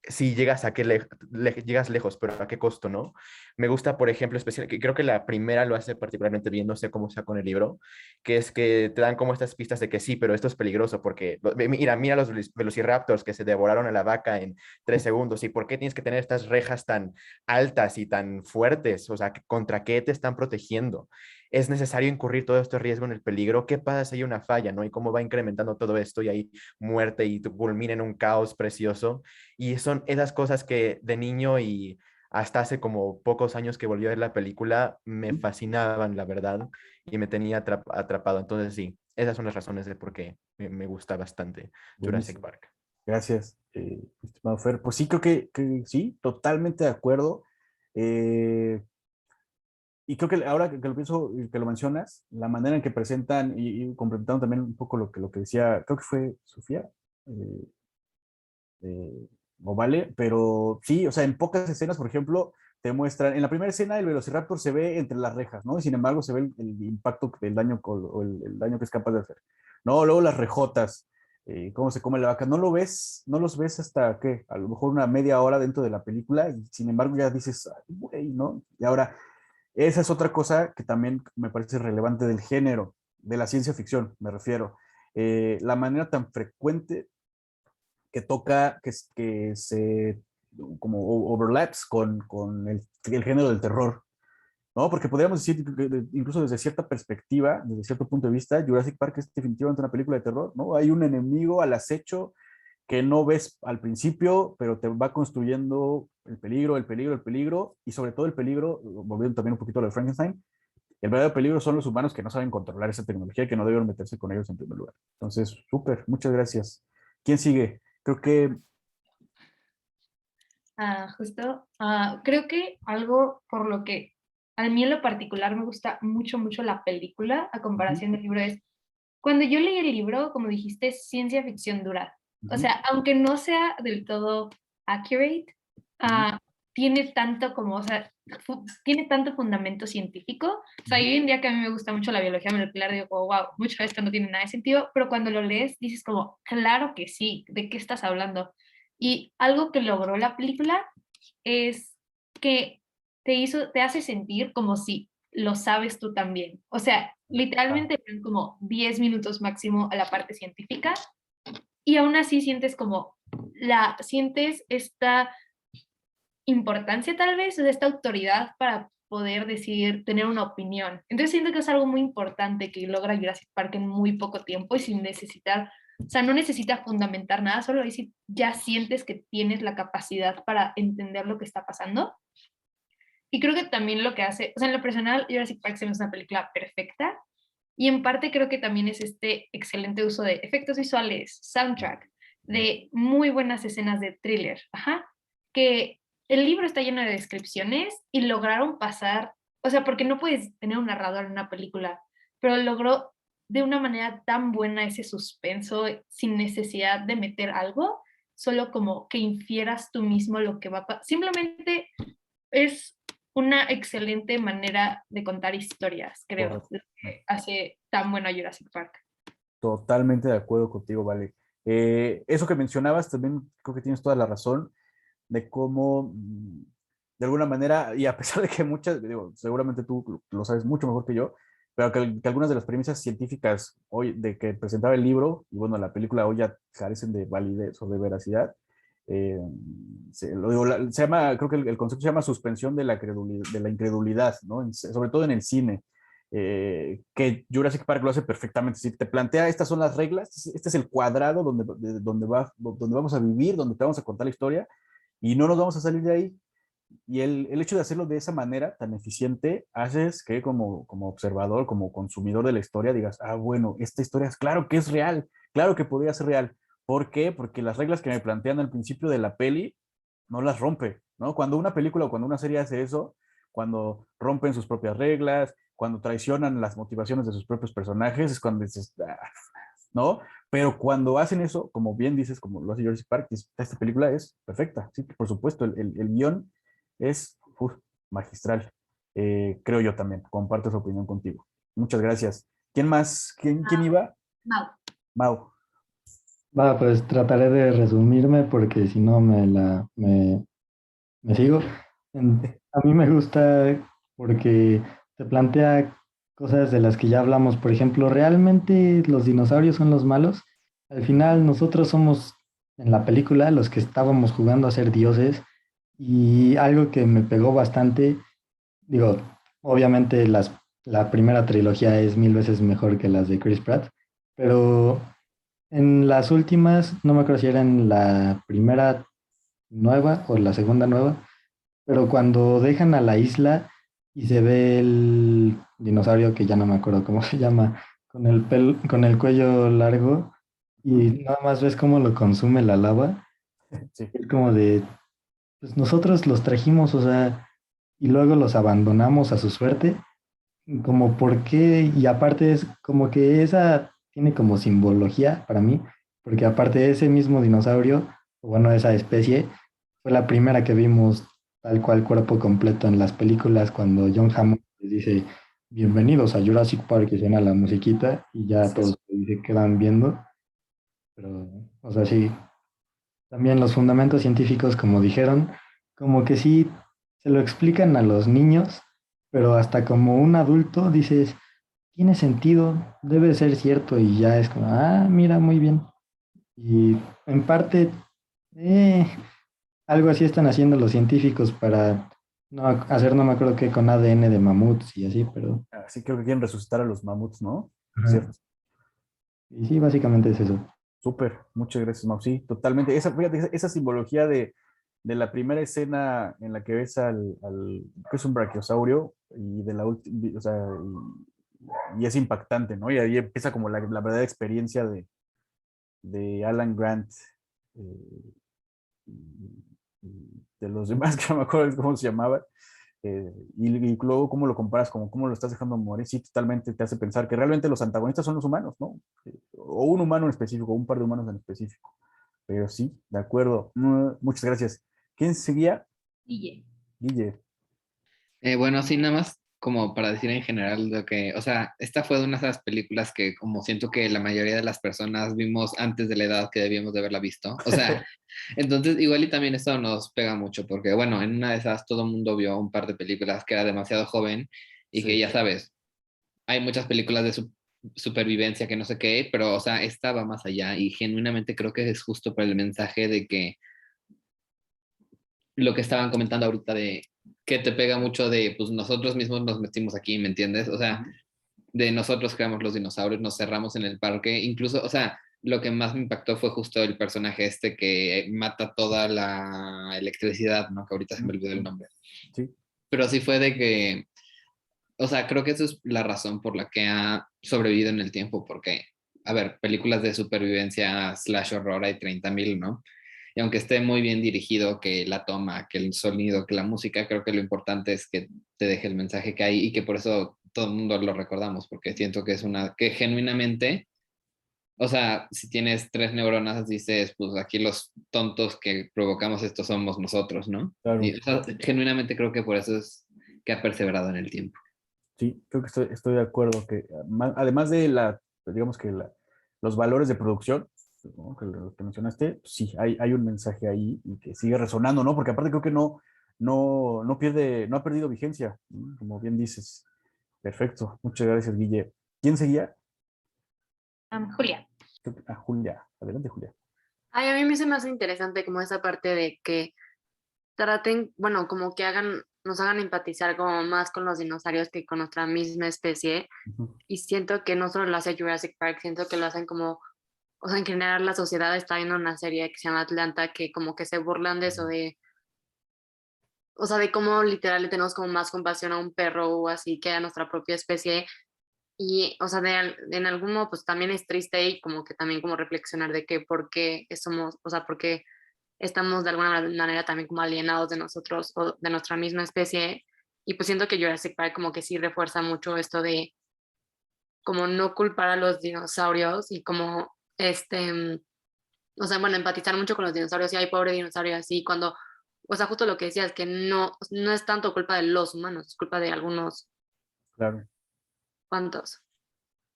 Speaker 6: si llegas a llegas lejos, pero a qué costo, ¿no? Me gusta, por ejemplo, especial, que creo que la primera lo hace particularmente bien, no sé cómo sea con el libro, que es que te dan como estas pistas de que sí, pero esto es peligroso porque, mira los velociraptors que se devoraron a la vaca en 3 segundos, ¿y por qué tienes que tener estas rejas tan altas y tan fuertes? O sea, ¿contra qué te están protegiendo? ¿Es necesario incurrir todo este riesgo en el peligro? ¿Qué pasa si hay una falla, no? Y cómo va incrementando todo esto y hay muerte y culmina en un caos precioso. Y son esas cosas que de niño y hasta hace como pocos años que volví a ver la película, me fascinaban, la verdad, y me tenía atrapado. Entonces sí, esas son las razones de por qué me gusta bastante Jurassic
Speaker 2: Buenísimo.
Speaker 6: Park.
Speaker 2: Gracias, estimado Fer. Pues sí, creo que sí, totalmente de acuerdo. Eh, y creo que ahora que lo pienso y que lo mencionas, la manera en que presentan y complementando también un poco lo que decía, creo que fue Sofía, eh, o vale, pero sí, o sea, en pocas escenas, por ejemplo, te muestran, en la primera escena el Velociraptor se ve entre las rejas, ¿no? Y sin embargo se ve el impacto del daño o el daño que es capaz de hacer, ¿no? Luego las rejotas, cómo se come la vaca, no lo ves, no los ves hasta, ¿qué? A lo mejor una media hora dentro de la película y sin embargo ya dices, "Ay, güey", ¿no? Y ahora, esa es otra cosa que también me parece relevante del género, de la ciencia ficción, me refiero. La manera tan frecuente que toca, que se como overlaps con el género del terror, ¿no? Porque podríamos decir, incluso desde cierta perspectiva, desde cierto punto de vista, Jurassic Park es definitivamente una película de terror, ¿no? Hay un enemigo al acecho que no ves al principio, pero te va construyendo el peligro, el peligro, el peligro, y sobre todo el peligro, volviendo también un poquito a lo de Frankenstein, el verdadero peligro son los humanos que no saben controlar esa tecnología y que no deben meterse con ellos en primer lugar. Entonces, súper, muchas gracias. ¿Quién sigue? Creo que
Speaker 1: Justo, creo que algo por lo que a mí en lo particular me gusta mucho, mucho la película a comparación del libro es, cuando yo leí el libro, como dijiste, es ciencia ficción dura. O sea, aunque no sea del todo accurate, ah, tiene tanto como, o sea, tiene tanto fundamento científico. O sea, hoy en día que a mí me gusta mucho la biología molecular, digo, oh, wow, mucho de esto no tiene nada de sentido, pero cuando lo lees dices como, claro que sí, ¿de qué estás hablando? Y algo que logró la película es que te hace sentir como si lo sabes tú también. O sea, literalmente van como 10 minutos máximo a la parte científica y aún así sientes como sientes esta importancia tal vez, o sea, esta autoridad para poder decir, tener una opinión. Entonces siento que es algo muy importante que logra Jurassic Park en muy poco tiempo y sin necesitar, o sea, no necesitas fundamentar nada, solo decir, ya sientes que tienes la capacidad para entender lo que está pasando. Y creo que también lo que hace, o sea, en lo personal, Jurassic Park se me hace una película perfecta y en parte creo que también es este excelente uso de efectos visuales, soundtrack, de muy buenas escenas de thriller, ajá, que el libro está lleno de descripciones y lograron pasar, o sea, porque no puedes tener un narrador en una película, pero logró de una manera tan buena ese suspenso sin necesidad de meter algo, solo como que infieras tú mismo lo que va a pasar. Simplemente es una excelente manera de contar historias, creo,
Speaker 2: correcto.
Speaker 1: lo que hace tan bueno a Jurassic Park.
Speaker 2: Totalmente de acuerdo contigo, Vale. Eso que mencionabas también creo que tienes toda la razón de cómo, de alguna manera, y a pesar de que muchas, digo, seguramente tú lo sabes mucho mejor que yo, pero que algunas de las premisas científicas hoy de que presentaba el libro, y bueno, la película hoy ya carecen de validez o de veracidad, eh, se llama, creo que el concepto se llama suspensión de la incredulidad, ¿no? Sobre todo en el cine. Que Jurassic Park lo hace perfectamente. Si te plantea estas son las reglas, este es el cuadrado donde vamos a vivir, donde te vamos a contar la historia y no nos vamos a salir de ahí. Y el hecho de hacerlo de esa manera tan eficiente haces que como observador, como consumidor de la historia, digas, ah, bueno, esta historia es claro que es real, claro que podría ser real. ¿Por qué? Porque las reglas que me plantean al principio de la peli no las rompe, ¿no? Cuando una película o cuando una serie hace eso, cuando rompen sus propias reglas, cuando traicionan las motivaciones de sus propios personajes, es cuando dices, ah, ¿no? Pero cuando hacen eso, como bien dices, como lo hace Jurassic Park, esta película es perfecta, sí, por supuesto, el guión es magistral. Creo yo también, comparto esa opinión contigo. Muchas gracias. ¿Quién más? ¿Quién iba?
Speaker 1: Mau.
Speaker 2: Mau.
Speaker 4: Va, pues trataré de resumirme porque si no me sigo. A mí me gusta porque te plantea cosas de las que ya hablamos. Por ejemplo, ¿realmente los dinosaurios son los malos? Al final nosotros somos en la película los que estábamos jugando a ser dioses y algo que me pegó bastante, digo, obviamente la primera trilogía es mil veces mejor que las de Chris Pratt, pero en las últimas, no me acuerdo si era en la primera nueva o la segunda nueva, pero cuando dejan a la isla y se ve el dinosaurio que ya no me acuerdo cómo se llama, con el cuello largo y nada más ves cómo lo consume la lava,
Speaker 2: Sí.
Speaker 4: es como de, pues nosotros los trajimos, o sea, y luego los abandonamos a su suerte, como por qué, y aparte es como que esa tiene como simbología para mí, porque aparte de ese mismo dinosaurio, o bueno, esa especie, fue la primera que vimos tal cual cuerpo completo en las películas cuando John Hammond les dice, bienvenidos a Jurassic Park y suena la musiquita y ya todos se quedan viendo, pero, o sea, sí, también los fundamentos científicos, como dijeron, como que sí se lo explican a los niños, pero hasta como un adulto dices, tiene sentido, debe ser cierto y ya es como, ah, mira, muy bien. Y en parte, eh, algo así están haciendo los científicos para no hacer, no me acuerdo qué, con ADN de mamuts y así, pero
Speaker 2: Así creo que quieren resucitar a los mamuts, ¿no?
Speaker 4: ajá.
Speaker 2: Cierto.
Speaker 4: Y sí, básicamente es eso.
Speaker 2: Súper, muchas gracias, Mau. Sí, totalmente. Esa, fíjate, esa simbología de la primera escena en la que ves que es un brachiosaurio, y de la última, o sea, y es impactante, ¿no? Y ahí empieza como la verdadera experiencia de Alan Grant, eh, y de los demás, que no me acuerdo cómo se llamaba, y luego cómo lo comparas, como cómo lo estás dejando morir, sí, totalmente te hace pensar que realmente los antagonistas son los humanos, ¿no? O un humano en específico, o un par de humanos en específico. Pero sí, de acuerdo. Muchas gracias. ¿Quién seguía?
Speaker 1: Guille.
Speaker 2: Guille.
Speaker 7: Bueno, sí, nada más como para decir en general lo que, o sea, esta fue de una de esas películas que como siento que la mayoría de las personas vimos antes de la edad que debíamos de haberla visto. O sea, entonces igual y también esto nos pega mucho porque, bueno, en una de esas todo el mundo vio un par de películas que era demasiado joven y que
Speaker 2: Sí,
Speaker 7: ya sabes, hay muchas películas de supervivencia que no sé qué, pero, o sea, esta va más allá y genuinamente creo que es justo por el mensaje de que lo que estaban comentando ahorita de que te pega mucho de, pues nosotros mismos nos metimos aquí, ¿me entiendes? O sea, de nosotros creamos los dinosaurios, nos cerramos en el parque, incluso, o sea, lo que más me impactó fue justo el personaje este que mata toda la electricidad, ¿no? Que ahorita se me olvidó el nombre.
Speaker 2: sí,
Speaker 7: Pero sí fue de que, o sea, creo que esa es la razón por la que ha sobrevivido en el tiempo, porque, a ver, películas de supervivencia slash horror hay 30,000, ¿no? Y aunque esté muy bien dirigido, que la toma, que el sonido, que la música, creo que lo importante es que te deje el mensaje que hay y que por eso todo el mundo lo recordamos, porque siento que es una, que genuinamente, o sea, si tienes 3 neuronas, dices, pues aquí los tontos que provocamos esto somos nosotros, ¿no?
Speaker 2: claro.
Speaker 7: Y o sea, genuinamente creo que por eso es que ha perseverado en el tiempo.
Speaker 2: Sí, creo que estoy de acuerdo que además de digamos que los valores de producción, ¿no? Que lo que mencionaste, sí, hay un mensaje ahí y que sigue resonando, ¿no? Porque aparte creo que no pierde, no ha perdido vigencia, ¿no? Como bien dices. Perfecto, muchas gracias, Guille. ¿Quién seguía?
Speaker 1: Julia.
Speaker 2: Julia. Adelante, Julia.
Speaker 5: Ay, a mí me se me hace interesante como esa parte de que traten, bueno, como que nos hagan empatizar como más con los dinosaurios que con nuestra misma especie.
Speaker 2: Ujú.
Speaker 5: Y siento que no solo lo hace Jurassic Park, siento que lo hacen como, o sea, en general la sociedad está viendo una serie que se llama Atlanta, que como que se burlan de eso de, o sea, de cómo literal le tenemos como más compasión a un perro o así que a nuestra propia especie. Y, o sea, en algún modo, pues también es triste y como que también como reflexionar de que por qué somos, o sea, por qué estamos de alguna manera también como alienados de nosotros o de nuestra misma especie. Y pues siento que Jurassic Park como que sí refuerza mucho esto de como no culpar a los dinosaurios y como o sea, bueno, empatizar mucho con los dinosaurios y hay pobre dinosaurio así cuando, o sea, justo lo que decías, que no es tanto culpa de los humanos, es culpa de algunos
Speaker 2: Claro.
Speaker 5: cuantos.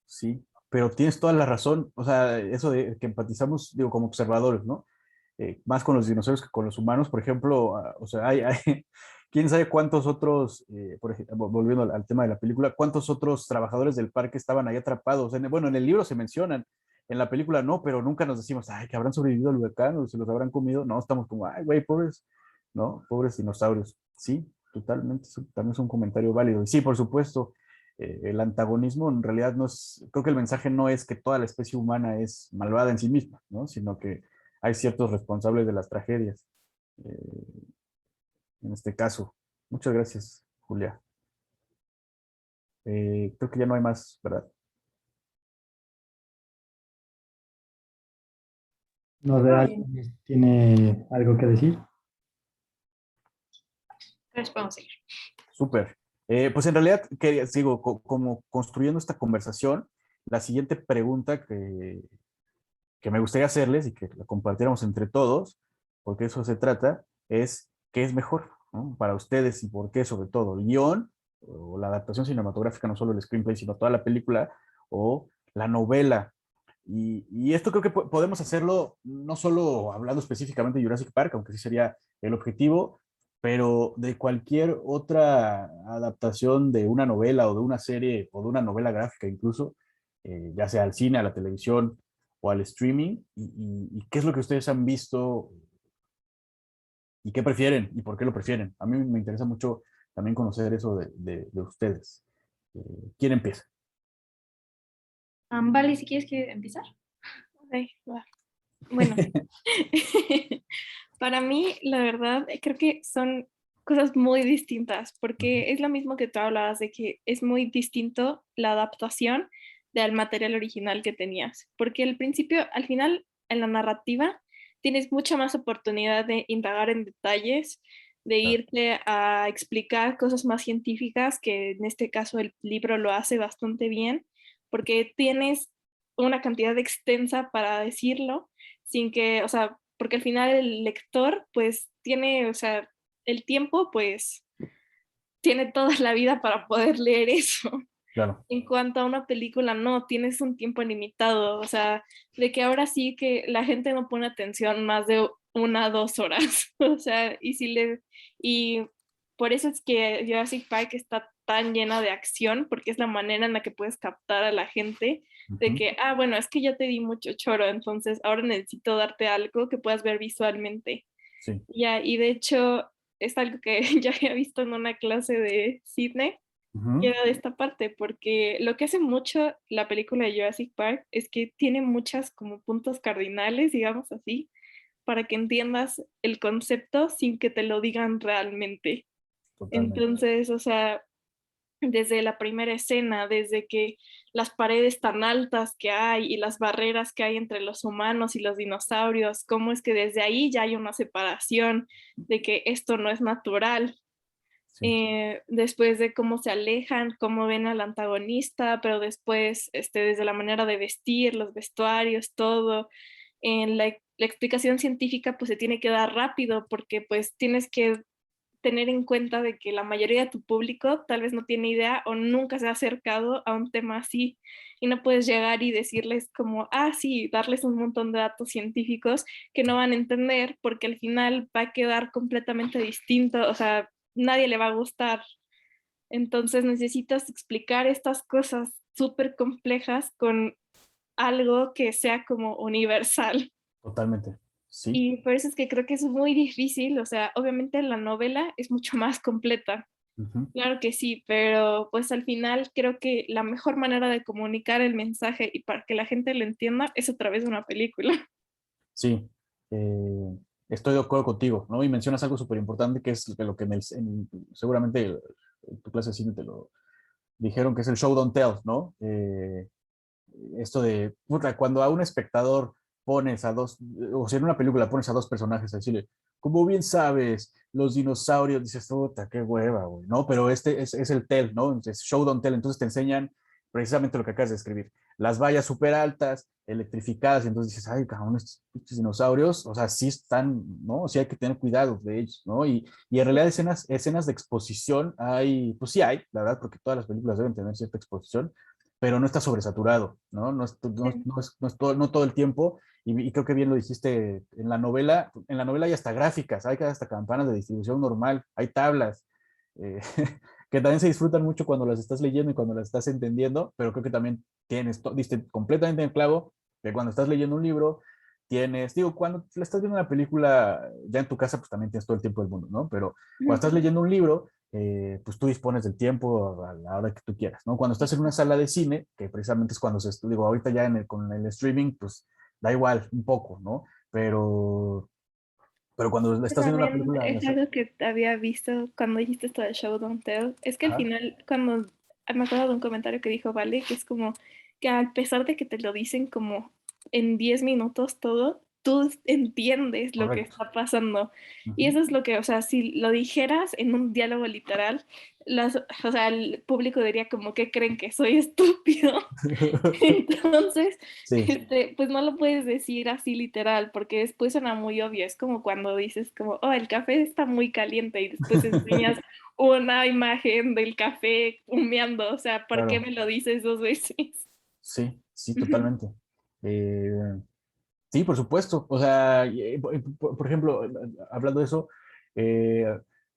Speaker 2: Sí, pero tienes toda la razón. O sea, eso de que empatizamos, digo, como observadores, ¿no? Más con los dinosaurios que con los humanos, por ejemplo, o sea, quién sabe cuántos otros, por ejemplo, volviendo al tema de la película, cuántos otros trabajadores del parque estaban ahí atrapados. Bueno, en el libro se mencionan, en la película no, pero nunca nos decimos, ay, que habrán sobrevivido al huracán o se los habrán comido. No, estamos como, ay, güey, pobres, ¿no? Pobres dinosaurios. Sí, totalmente, también es un comentario válido. Y sí, por supuesto, el antagonismo en realidad no es, creo que el mensaje no es que toda la especie humana es malvada en sí misma, ¿no? Sino que hay ciertos responsables de las tragedias, eh, en este caso. Muchas gracias, Julia. Creo que ya no hay más, ¿verdad?
Speaker 4: No sé,
Speaker 1: Muy bien.
Speaker 4: ¿alguien tiene algo que decir?
Speaker 1: Entonces podemos seguir.
Speaker 2: Súper. Pues en realidad, sigo como construyendo esta conversación. La siguiente pregunta que me gustaría hacerles y que la compartiéramos entre todos, porque eso se trata, es ¿qué es mejor, ¿no? Para ustedes y por qué sobre todo? ¿El guión o la adaptación cinematográfica, no solo el screenplay, sino toda la película o la novela? Y esto creo que podemos hacerlo no solo hablando específicamente de Jurassic Park, aunque sí sería el objetivo, pero de cualquier otra adaptación de una novela o de una serie o de una novela gráfica incluso, ya sea al cine, a la televisión o al streaming, y qué es lo que ustedes han visto y qué prefieren y por qué lo prefieren. A mí me interesa mucho también conocer eso de ustedes. ¿Quién empieza?
Speaker 1: Vale, si quieres que empezar.
Speaker 3: Ok, va. Bueno, para mí, la verdad, creo que son cosas muy distintas, porque es lo mismo que tú hablabas de que es muy distinto la adaptación del material original que tenías, porque al principio, al final, en la narrativa, tienes mucha más oportunidad de indagar en detalles, de
Speaker 2: Claro.
Speaker 3: irte a explicar cosas más científicas, que en este caso el libro lo hace bastante bien, porque tienes una cantidad extensa para decirlo sin que, o sea, porque al final el lector pues tiene, o sea, el tiempo pues tiene toda la vida para poder leer eso.
Speaker 2: Claro,
Speaker 3: En cuanto a una película, no, tienes un tiempo limitado, o sea, de que ahora sí que la gente no pone atención más de 1 o 2 horas, o sea, y por eso es que Jurassic Park está tan llena de acción, porque es la manera en la que puedes captar a la gente de
Speaker 2: ujú,
Speaker 3: que, ah, bueno, es que ya te di mucho choro, entonces ahora necesito darte algo que puedas ver visualmente.
Speaker 2: sí,
Speaker 3: Ya, y de hecho es algo que ya había visto en una clase de cine
Speaker 2: ujú,
Speaker 3: queda de esta parte, porque lo que hace mucho la película de Jurassic Park es que tiene muchas como puntos cardinales, digamos así, para que entiendas el concepto sin que te lo digan realmente.
Speaker 2: totalmente.
Speaker 3: Entonces, o sea, desde la primera escena, desde que las paredes tan altas que hay y las barreras que hay entre los humanos y los dinosaurios, cómo es que desde ahí ya hay una separación de que esto no es natural,
Speaker 2: Sí,
Speaker 3: después de cómo se alejan, cómo ven al antagonista, pero después desde la manera de vestir, los vestuarios, todo. En la explicación científica pues se tiene que dar rápido porque pues tienes que tener en cuenta de que la mayoría de tu público tal vez no tiene idea o nunca se ha acercado a un tema así y no puedes llegar y decirles como, ah, sí, darles un montón de datos científicos que no van a entender porque al final va a quedar completamente distinto, o sea, nadie le va a gustar. Entonces necesitas explicar estas cosas súper complejas con algo que sea como universal.
Speaker 2: totalmente. Sí.
Speaker 3: Y por eso es que creo que es muy difícil, o sea, obviamente la novela es mucho más completa,
Speaker 2: Ujú.
Speaker 3: claro que sí, pero pues al final creo que la mejor manera de comunicar el mensaje y para que la gente lo entienda es a través de una película.
Speaker 2: Sí, estoy de acuerdo contigo, ¿no? Y mencionas algo súper importante que es lo que seguramente en tu clase de cine te lo dijeron, que es el show don't tell, ¿no? Esto de, puta, cuando a un espectador pones a dos, o sea, en una película pones a dos personajes a decirle, como bien sabes, los dinosaurios, dices, puta, qué hueva, güey, ¿no? Pero este es el tell, ¿no? Es show don't tell, entonces te enseñan precisamente lo que acabas de escribir. Las vallas súper altas, electrificadas, y entonces dices, ay, cabrón, estos dinosaurios, o sea, sí están, ¿no? Sí hay que tener cuidado de ellos, ¿no? Y en realidad escenas de exposición hay, pues sí hay, la verdad, porque todas las películas deben tener cierta exposición, pero no está sobresaturado, ¿no? No todo el tiempo, y creo que bien lo dijiste en la novela hay hasta gráficas, hay hasta campanas de distribución normal, hay tablas, eh, que también se disfrutan mucho cuando las estás leyendo y cuando las estás entendiendo, pero creo que también diste completamente en el clavo, que cuando estás leyendo un libro, digo, cuando le estás viendo una película, ya en tu casa, pues también tienes todo el tiempo del mundo, ¿no? Pero cuando estás leyendo un libro, pues tú dispones del tiempo a la hora que tú quieras, ¿no? Cuando estás en una sala de cine, que precisamente es cuando digo, ahorita ya con el streaming, pues da igual un poco, ¿no? Pero cuando estás viendo una
Speaker 3: También
Speaker 2: película en la
Speaker 3: es algo que había visto cuando dijiste esto de Show Don't Tell, es que al
Speaker 2: ajá,
Speaker 3: final, cuando me acuerdo de un comentario que dijo Vale, que es como que a pesar de que te lo dicen como en 10 minutos todo, tú entiendes lo que
Speaker 2: Correcto.
Speaker 3: está pasando. Y
Speaker 2: Ujú.
Speaker 3: eso es lo que, o sea, si lo dijeras en un diálogo literal, o sea, el público diría como que creen que soy estúpido. Entonces,
Speaker 2: Sí,
Speaker 3: pues no lo puedes decir así literal, porque después suena muy obvio. Es como cuando dices como, oh, el café está muy caliente y después enseñas una imagen del café humeando. O sea, ¿por qué
Speaker 2: claro.
Speaker 3: me lo dices 2 veces?
Speaker 2: Sí, sí, totalmente. Eh, sí, por supuesto. O sea, por ejemplo, hablando de eso, eh,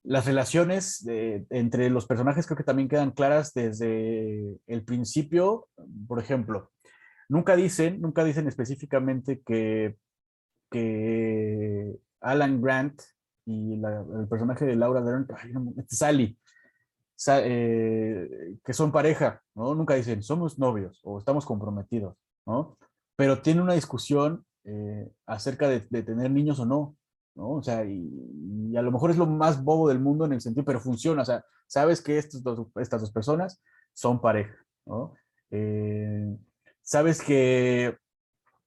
Speaker 2: las relaciones entre los personajes creo que también quedan claras desde el principio. Por ejemplo, nunca dicen específicamente que Alan Grant y el personaje de Laura Dern, ay, no, Sally, que son pareja, ¿no? Nunca dicen, somos novios o estamos comprometidos, ¿no? Pero tiene una discusión acerca de tener niños o no, ¿no? O sea, y a lo mejor es lo más bobo del mundo en el sentido, pero funciona, o sea, sabes que estas dos personas son pareja, ¿no? Eh, sabes que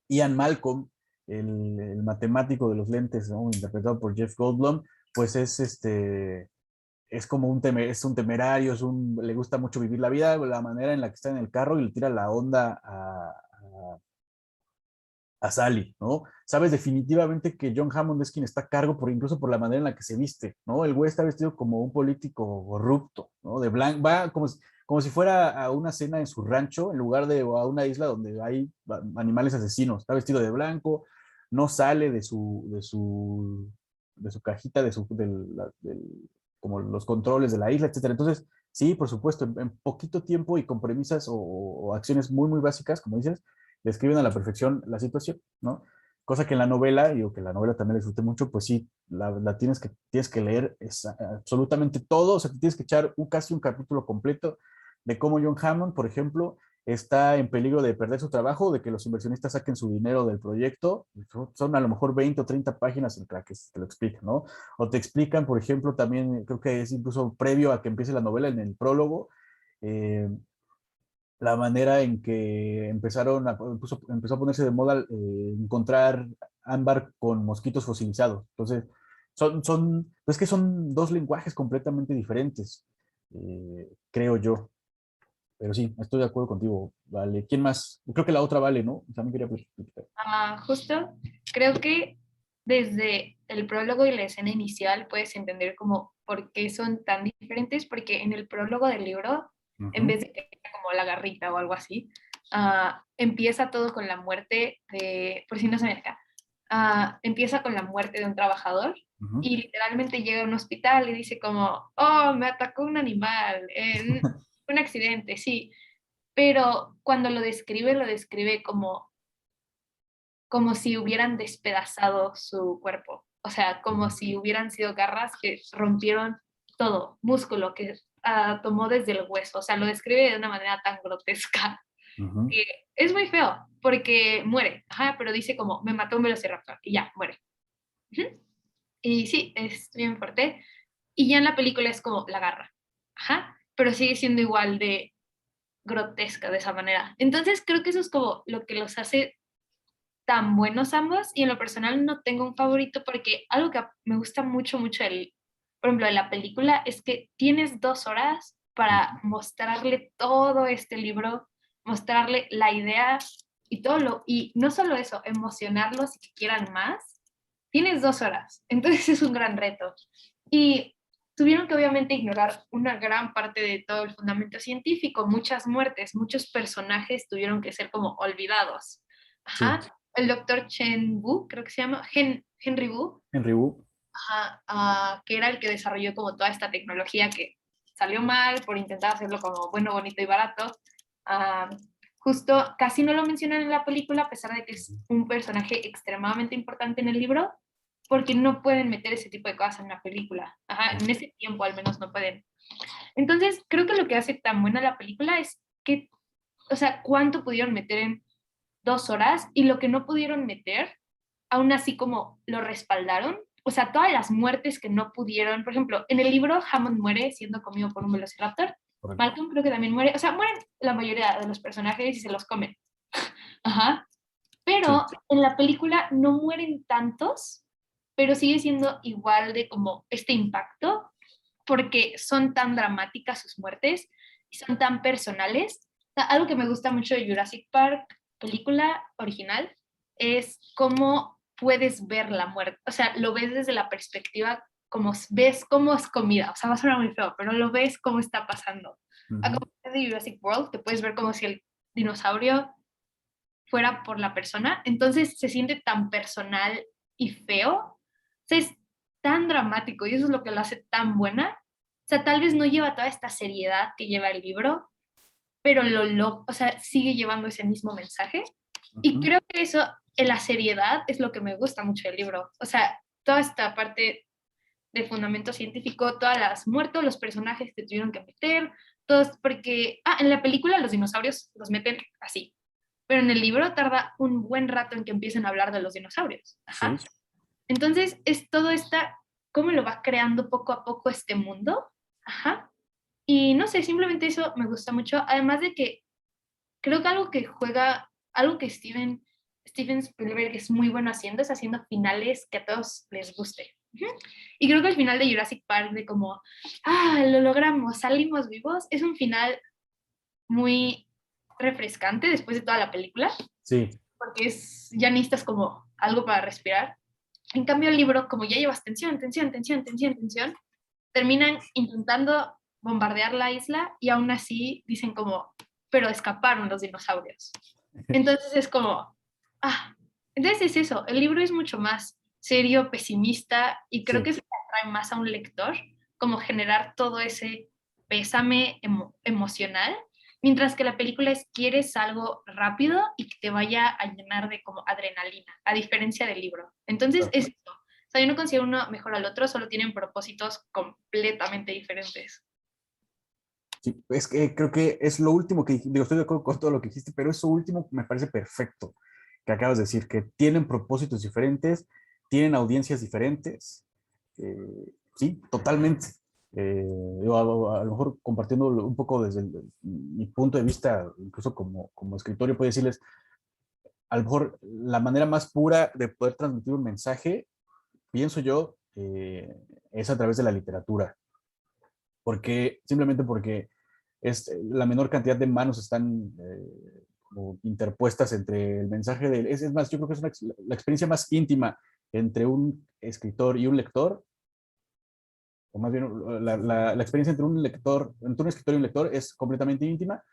Speaker 2: Ian Malcolm, el matemático de los lentes, ¿no? Interpretado por Jeff Goldblum, pues es como es un temerario, le gusta mucho vivir la vida, la manera en la que está en el carro y le tira la onda a Sally, ¿no? Sabes definitivamente que John Hammond es quien está a cargo incluso por la manera en la que se viste, ¿no? El güey está vestido como un político corrupto, ¿no? De blanco, va como si fuera a una cena en su rancho en lugar de a una isla donde hay animales asesinos. Está vestido de blanco, no sale de su cajita, como los controles de la isla, etcétera. Entonces, sí, por supuesto, en poquito tiempo y con premisas o acciones muy, muy básicas, como dices, describen a la perfección la situación, ¿no? Cosa que en la novela, y que la novela también disfruté mucho, pues sí, tienes que leer absolutamente todo, o sea, tienes que echar casi un capítulo completo de cómo John Hammond, por ejemplo, está en peligro de perder su trabajo, de que los inversionistas saquen su dinero del proyecto. Son a lo mejor 20 o 30 páginas en las que te lo explican, ¿no? O te explican, por ejemplo, también, creo que es incluso previo a que empiece la novela, en el prólogo, eh, la manera en que empezó a ponerse de moda encontrar ámbar con mosquitos fosilizados. Entonces, es que son dos lenguajes completamente diferentes, creo yo. Pero sí, estoy de acuerdo contigo, Vale. ¿Quién más? Creo que la otra Vale, ¿no? También quería platicar.
Speaker 1: Justo, creo que desde el prólogo y la escena inicial puedes entender como por qué son tan diferentes, porque en el prólogo del libro, en
Speaker 2: Ujú,
Speaker 1: vez de que sea como la garrita o algo así, empieza todo con la muerte de, por si no se me acá, empieza con la muerte de un trabajador
Speaker 2: ujú.
Speaker 1: y literalmente llega a un hospital y dice como, oh, me atacó un animal, en un accidente, sí, pero cuando lo describe como si hubieran despedazado su cuerpo, o sea, como si hubieran sido garras que rompieron todo, músculo que tomó desde el hueso, o sea, lo describe de una manera tan grotesca
Speaker 2: Ujú.
Speaker 1: que es muy feo, porque muere, ajá, pero dice como, me mató un velociraptor, y ya, muere. Ujú. Y sí, es bien fuerte, y ya en la película es como la garra, ajá, pero sigue siendo igual de grotesca de esa manera. Entonces creo que eso es como lo que los hace tan buenos ambos y en lo personal no tengo un favorito porque algo que me gusta mucho, mucho, por ejemplo, de la película es que tienes 2 horas para mostrarle todo este libro, mostrarle la idea y todo y no solo eso, emocionarlos y que quieran más. Tienes 2 horas, entonces es un gran reto. Y tuvieron que obviamente ignorar una gran parte de todo el fundamento científico, muchas muertes, muchos personajes tuvieron que ser como olvidados.
Speaker 2: Sí,
Speaker 1: Ajá, el doctor Chen Wu, creo que se llama, Henry Wu,
Speaker 2: Henry Wu.
Speaker 1: ajá, que era el que desarrolló como toda esta tecnología que salió mal por intentar hacerlo como bueno, bonito y barato. Ah, justo casi no lo mencionan en la película, a pesar de que es un personaje extremadamente importante en el libro, porque no pueden meter ese tipo de cosas en la película. Ajá, en ese tiempo al menos no pueden. Entonces, creo que lo que hace tan buena la película es que, o sea, cuánto pudieron meter en 2 horas y lo que no pudieron meter, aún así como lo respaldaron. O sea, todas las muertes que no pudieron, por ejemplo, en el libro Hammond muere siendo comido por un velociraptor,
Speaker 2: Correcto.
Speaker 1: Malcolm creo que también muere, o sea, mueren la mayoría de los personajes y se los comen. Ajá. Pero en la película no mueren tantos, pero sigue siendo igual de como este impacto, porque son tan dramáticas sus muertes y son tan personales. O sea, algo que me gusta mucho de Jurassic Park, película original, es cómo puedes ver la muerte. O sea, lo ves desde la perspectiva, como ves cómo es comida. O sea, va a sonar muy feo, pero lo ves cómo está pasando. A
Speaker 2: Ujú.
Speaker 1: comparación de Jurassic World, que puedes ver como si el dinosaurio fuera por la persona, entonces se siente tan personal y feo, o sea, es tan dramático y eso es lo que lo hace tan buena. O sea, tal vez no lleva toda esta seriedad que lleva el libro, pero o sea, sigue llevando ese mismo mensaje. Y
Speaker 2: Ujú.
Speaker 1: creo que eso, en la seriedad, es lo que me gusta mucho del libro. O sea, toda esta parte de fundamento científico, todas las muertos, los personajes que tuvieron que meter, todos, porque, en la película los dinosaurios los meten así, pero en el libro tarda un buen rato en que empiecen a hablar de los dinosaurios.
Speaker 2: Sí.
Speaker 1: Ajá. Entonces es todo esta, cómo lo va creando poco a poco este mundo. Ajá. Y no sé, simplemente eso me gusta mucho. Además de que creo que algo que juega, algo que Steven Spielberg es muy bueno haciendo, es haciendo finales que a todos les guste. Ujú. Y creo que el final de Jurassic Park, de como, lo logramos, salimos vivos, es un final muy refrescante después de toda la película,
Speaker 2: Sí.
Speaker 1: porque ya necesitas como algo para respirar. En cambio, el libro, como ya llevas tensión, tensión, tensión, tensión, tensión, terminan intentando bombardear la isla y aún así dicen como, pero escaparon los dinosaurios. Entonces es como, ah, entonces es eso, el libro es mucho más serio, pesimista y creo
Speaker 2: Sí.
Speaker 1: que eso le atrae más a un lector, como generar todo ese pésame emocional, mientras que la película es quieres algo rápido y que te vaya a llenar de como adrenalina, a diferencia del libro. Entonces es eso. O sea, yo no considero uno mejor al otro, solo tienen propósitos completamente diferentes.
Speaker 2: Sí, es que creo que es lo último que digo, estoy de acuerdo con todo lo que dijiste, pero eso último me parece perfecto que acabas de decir, que tienen propósitos diferentes, tienen audiencias diferentes. Sí, totalmente. Yo a lo mejor compartiendo un poco desde mi punto de vista, incluso como escritor, yo puedo decirles, a lo mejor la manera más pura de poder transmitir un mensaje, pienso yo, es a través de la literatura. Simplemente porque la menor cantidad de manos están como interpuestas entre el mensaje de... Es más, yo creo que es la experiencia más íntima entre un escritor y un lector, o más bien la experiencia entre un escritor y un lector es completamente íntima,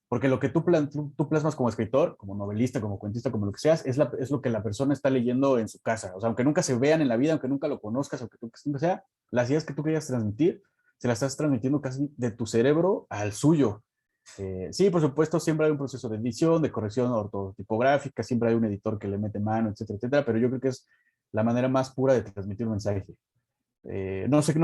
Speaker 2: porque lo que tú plasmas como escritor, como novelista, como cuentista, como lo que seas, es lo que la persona está leyendo en su casa. O sea, aunque nunca se vean en la vida, aunque nunca lo conozcas, aunque nunca sea, las ideas que tú querías transmitir, se las estás transmitiendo casi de tu cerebro al suyo. Sí, por supuesto, siempre hay un proceso de edición, de corrección ortotipográfica, siempre hay un editor que le mete mano, etcétera, etcétera, pero yo creo que es la manera más pura de transmitir un mensaje. No estoy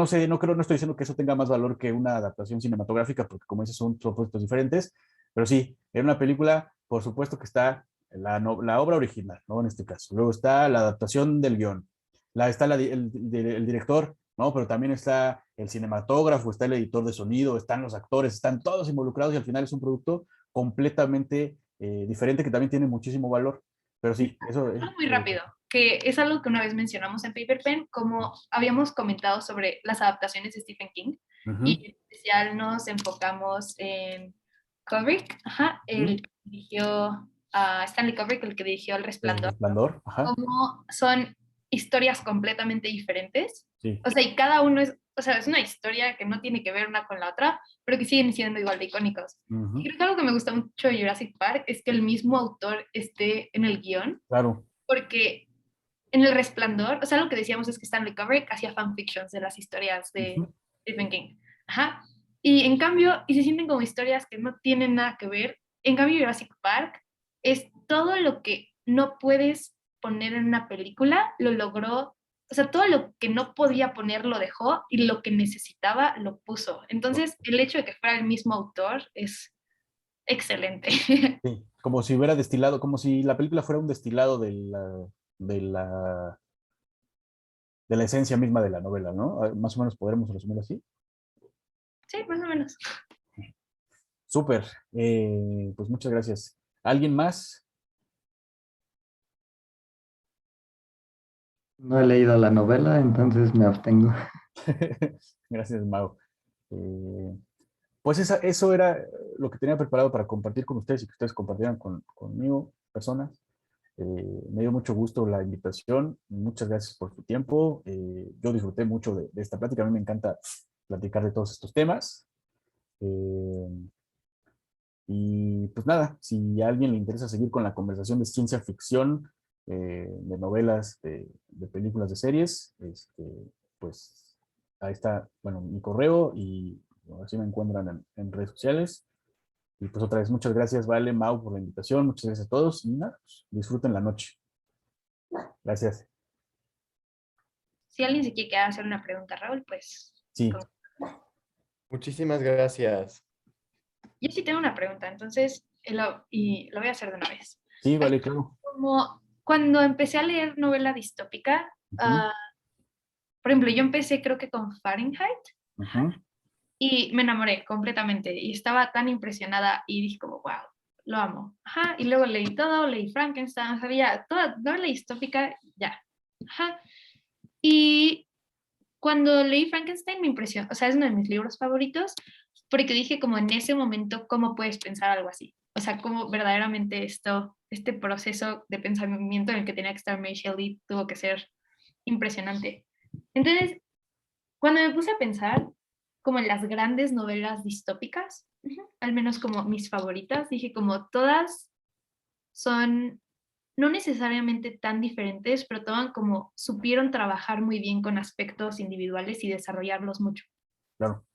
Speaker 2: diciendo que eso tenga más valor que una adaptación cinematográfica, porque como dices, son propuestos diferentes, pero sí, en una película, por supuesto que está la obra original, ¿no? En este caso. Luego está la adaptación del guión, está el director, ¿no? Pero también está el cinematógrafo, está el editor de sonido, están los actores, están todos involucrados y al final es un producto completamente diferente que también tiene muchísimo valor. Pero sí, eso es...
Speaker 1: Muy rápido, que es algo que una vez mencionamos en Paper Pen, como habíamos comentado sobre las adaptaciones de Stephen King, y en especial nos enfocamos en Kubrick, el que dirigió a Stanley Kubrick, el que dirigió El
Speaker 2: El
Speaker 1: Resplandor,
Speaker 2: Resplandor, ajá,
Speaker 1: como son historias completamente diferentes,
Speaker 2: sí.
Speaker 1: o sea, y cada uno o sea, es una historia que no tiene que ver una con la otra, pero que siguen siendo igual de icónicos. Y creo que algo que me gusta mucho de Jurassic Park es que el mismo autor esté en el guión,
Speaker 2: Claro.
Speaker 1: porque en El Resplandor, o sea, lo que decíamos es que Stanley Kubrick hacía fanfictions de las historias de
Speaker 2: Ujú.
Speaker 1: Stephen King. Ajá. Y en cambio, y se sienten como historias que no tienen nada que ver. En cambio, Jurassic Park es todo lo que no puedes poner en una película, lo logró. O sea, todo lo que no podía poner lo dejó y lo que necesitaba lo puso. Entonces, el hecho de que fuera el mismo autor es excelente.
Speaker 2: Sí, como si hubiera destilado, como si la película fuera un destilado de la, de la esencia misma de la novela, ¿no? Más o menos podremos resumirlo así.
Speaker 1: Sí, más o menos.
Speaker 2: Súper, pues muchas gracias. ¿Alguien más?
Speaker 4: No he leído la novela, entonces me abstengo.
Speaker 2: Gracias, Mau. Eh, pues eso era lo que tenía preparado para compartir con ustedes y que ustedes compartieran conmigo, personas. Me dio mucho gusto la invitación. Muchas gracias por su tiempo. Yo disfruté mucho de esta plática. A mí me encanta platicar de todos estos temas. Eh, y pues nada, si a alguien le interesa seguir con la conversación de ciencia ficción, de novelas, de películas, de series, pues ahí está, bueno, mi correo y bueno, así me encuentran en redes sociales. Y pues otra vez, muchas gracias, Vale, Mau, por la invitación. Muchas gracias a todos y nada, pues, disfruten la noche. Gracias.
Speaker 1: Si alguien se quiere quedar a hacer una pregunta, Raúl, pues
Speaker 2: Sí,
Speaker 6: Muchísimas gracias.
Speaker 1: yo sí tengo una pregunta, entonces, y lo voy a hacer de una vez.
Speaker 2: sí, vale, claro.
Speaker 1: Como cuando empecé a leer novela distópica,
Speaker 2: Ujú,
Speaker 1: por ejemplo, yo empecé creo que con Fahrenheit
Speaker 2: ujú.
Speaker 1: y me enamoré completamente y estaba tan impresionada y dije como, wow, lo amo. Ajá, y luego leí todo, leí Frankenstein, sabía, toda novela distópica, ya. Ajá. Y cuando leí Frankenstein me impresionó, o sea, es uno de mis libros favoritos, porque dije como en ese momento, ¿cómo puedes pensar algo así? O sea, cómo verdaderamente este proceso de pensamiento en el que tenía que estar Mary Shelley tuvo que ser impresionante. Entonces, cuando me puse a pensar como en las grandes novelas distópicas, al menos como mis favoritas, dije como todas son no necesariamente tan diferentes, pero todas como supieron trabajar muy bien con aspectos individuales y desarrollarlos mucho.
Speaker 2: Claro.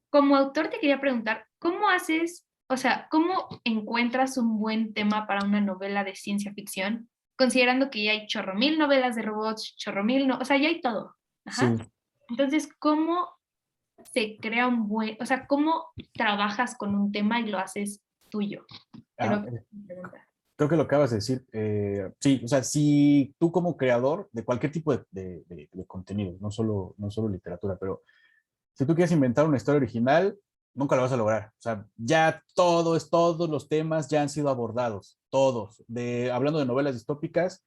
Speaker 1: Como autor te quería preguntar, ¿cómo haces, o sea, cómo encuentras un buen tema para una novela de ciencia ficción, considerando que ya hay chorro mil novelas de robots, chorro mil, no, o sea, ya hay todo.
Speaker 2: Sí.
Speaker 1: Ajá. Entonces, ¿cómo se crea un buen, o sea, cómo trabajas con un tema y lo haces tuyo?
Speaker 2: Ah,
Speaker 1: Creo que es mi pregunta.
Speaker 2: creo que lo acabas de decir. Sí, o sea, si tú como creador de cualquier tipo de contenido, no solo literatura, pero si tú quieres inventar una historia original, nunca lo vas a lograr. O sea, ya todos los temas ya han sido abordados, todos. Hablando de novelas distópicas,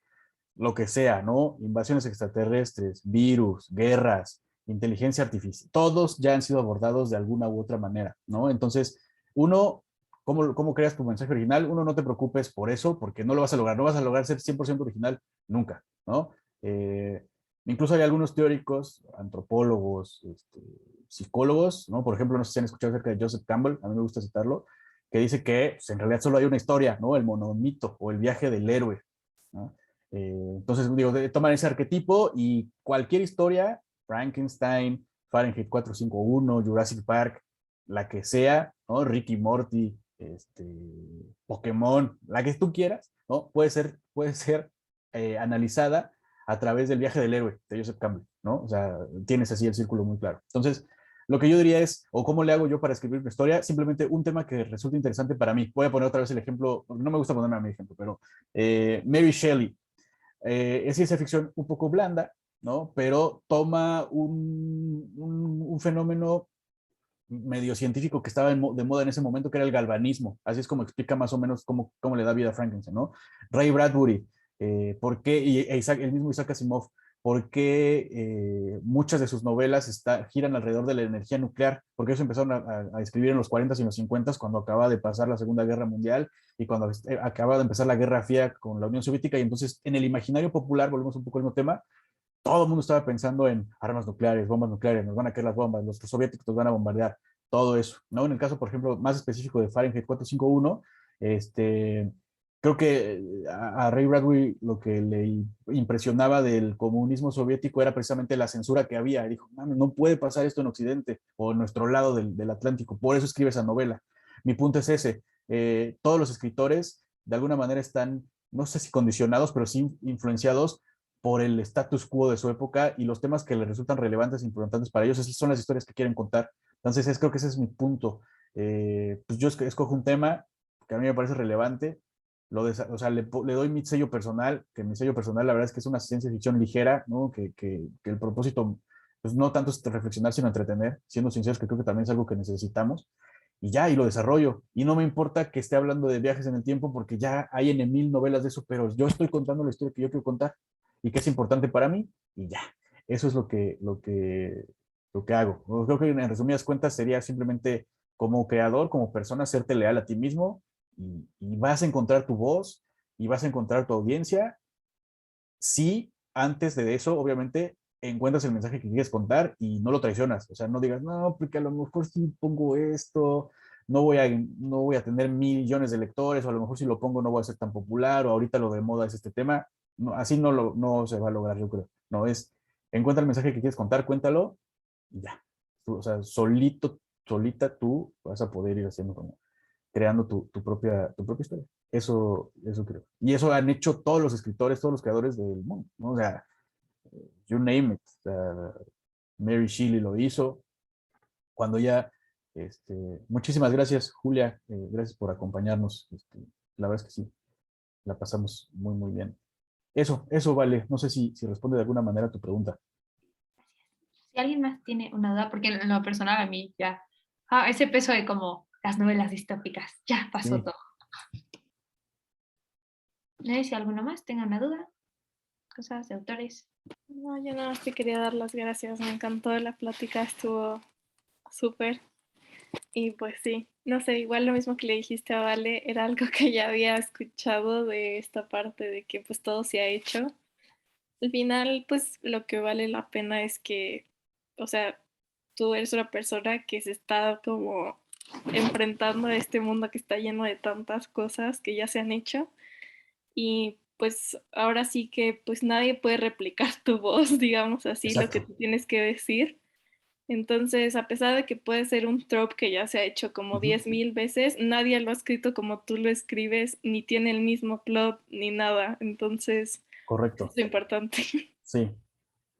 Speaker 2: lo que sea, ¿no? Invasiones extraterrestres, virus, guerras, inteligencia artificial, todos ya han sido abordados de alguna u otra manera, ¿no? Entonces, uno, ¿cómo creas tu mensaje original? Uno, no te preocupes por eso, porque no lo vas a lograr, no vas a lograr ser 100% original nunca, ¿no? Eh, Incluso hay algunos teóricos, antropólogos, psicólogos, ¿no? Por ejemplo, no sé si han escuchado acerca de Joseph Campbell, a mí me gusta citarlo, que dice que pues, en realidad solo hay una historia, ¿no? El monomito o el viaje del héroe, ¿no? Entonces, digo, toman ese arquetipo y cualquier historia, Frankenstein, Fahrenheit 451, Jurassic Park, la que sea, ¿no? Ricky Morty, Pokémon, la que tú quieras, ¿no? Puede ser analizada a través del viaje del héroe de Joseph Campbell, ¿no? O sea, tienes así el círculo muy claro. Entonces, lo que yo diría es, o cómo le hago yo para escribir una historia, simplemente un tema que resulte interesante para mí. Voy a poner otra vez el ejemplo, no me gusta ponerme a mi ejemplo, pero Mary Shelley, es ciencia ficción un poco blanda, ¿no? Pero toma un fenómeno medio científico que estaba de moda en ese momento, que era el galvanismo. Así es como explica más o menos cómo le da vida a Frankenstein, ¿no? Ray Bradbury, ¿por qué? Y el mismo Isaac Asimov, por qué muchas de sus novelas giran alrededor de la energía nuclear, porque ellos empezaron a escribir en los 40s y en los 50s, cuando acaba de pasar la Segunda Guerra Mundial y cuando acaba de empezar la Guerra Fría con la Unión Soviética, y entonces en el imaginario popular, volvemos un poco al mismo tema, todo el mundo estaba pensando en armas nucleares, bombas nucleares, nos van a caer las bombas, los soviéticos nos van a bombardear, todo eso, ¿no? En el caso, por ejemplo, más específico de Fahrenheit 451, creo que a Ray Bradbury lo que le impresionaba del comunismo soviético era precisamente la censura que había. Y dijo, no puede pasar esto en Occidente o en nuestro lado del Atlántico, por eso escribe esa novela. Mi punto es ese, todos los escritores de alguna manera están, no sé si condicionados, pero sí influenciados por el status quo de su época y los temas que les resultan relevantes e importantes para ellos. Esas son las historias que quieren contar. Entonces, creo que ese es mi punto. Pues yo escojo un tema que a mí me parece relevante, o sea, le doy mi sello personal, que mi sello personal la verdad es que es una ciencia ficción ligera, ¿no? Que el propósito, pues no tanto es reflexionar, sino entretener, siendo sinceros, que creo que también es algo que necesitamos. Y ya, y lo desarrollo. Y no me importa que esté hablando de viajes en el tiempo, porque ya hay en mil novelas de eso, pero yo estoy contando la historia que yo quiero contar. y qué es importante para mí, y ya. Eso es lo que hago. Creo que en resumidas cuentas sería simplemente como creador, como persona, serte leal a ti mismo y vas a encontrar tu voz y vas a encontrar tu audiencia. Sí, antes de eso, obviamente, encuentras el mensaje que quieres contar y no lo traicionas. O sea, no digas, no, porque a lo mejor si pongo esto, no voy a tener millones de lectores, o a lo mejor si lo pongo no voy a ser tan popular, o ahorita lo de moda es este tema. No, así no se va a lograr, yo creo. No, encuentra el mensaje que quieres contar, cuéntalo y ya. O sea, solita tú vas a poder ir haciendo como creando tu propia historia. Eso creo. Y eso han hecho todos los escritores, todos los creadores del mundo, ¿no? O sea, you name it. O sea, Mary Shelley lo hizo. Cuando ya, muchísimas gracias, Julia. Gracias por acompañarnos. La verdad es que sí, la pasamos muy, muy bien. Eso vale. No sé si responde de alguna manera a tu pregunta.
Speaker 1: Si alguien más tiene una duda, porque en lo personal a mí ya, ese peso de como las novelas distópicas, ya pasó
Speaker 2: Sí.
Speaker 1: todo. No sé si alguno más tenga una duda, cosas de autores.
Speaker 3: No, yo nada más te quería dar las gracias. Me encantó la plática, estuvo súper. Y pues sí, no sé, igual lo mismo que le dijiste a Vale, era algo que ya había escuchado de esta parte de que pues todo se ha hecho. Al final, pues lo que vale la pena es que, o sea, tú eres una persona que se está como enfrentando a este mundo que está lleno de tantas cosas que ya se han hecho y pues ahora sí que pues nadie puede replicar tu voz, digamos así, lo que
Speaker 2: Exacto.
Speaker 3: tú tienes que decir. Entonces, a pesar de que puede ser un trope que ya se ha hecho como 10.000 veces, nadie lo ha escrito como tú lo escribes, ni tiene el mismo plot, ni nada. Entonces, eso
Speaker 2: Correcto.
Speaker 3: es lo importante.
Speaker 2: Sí,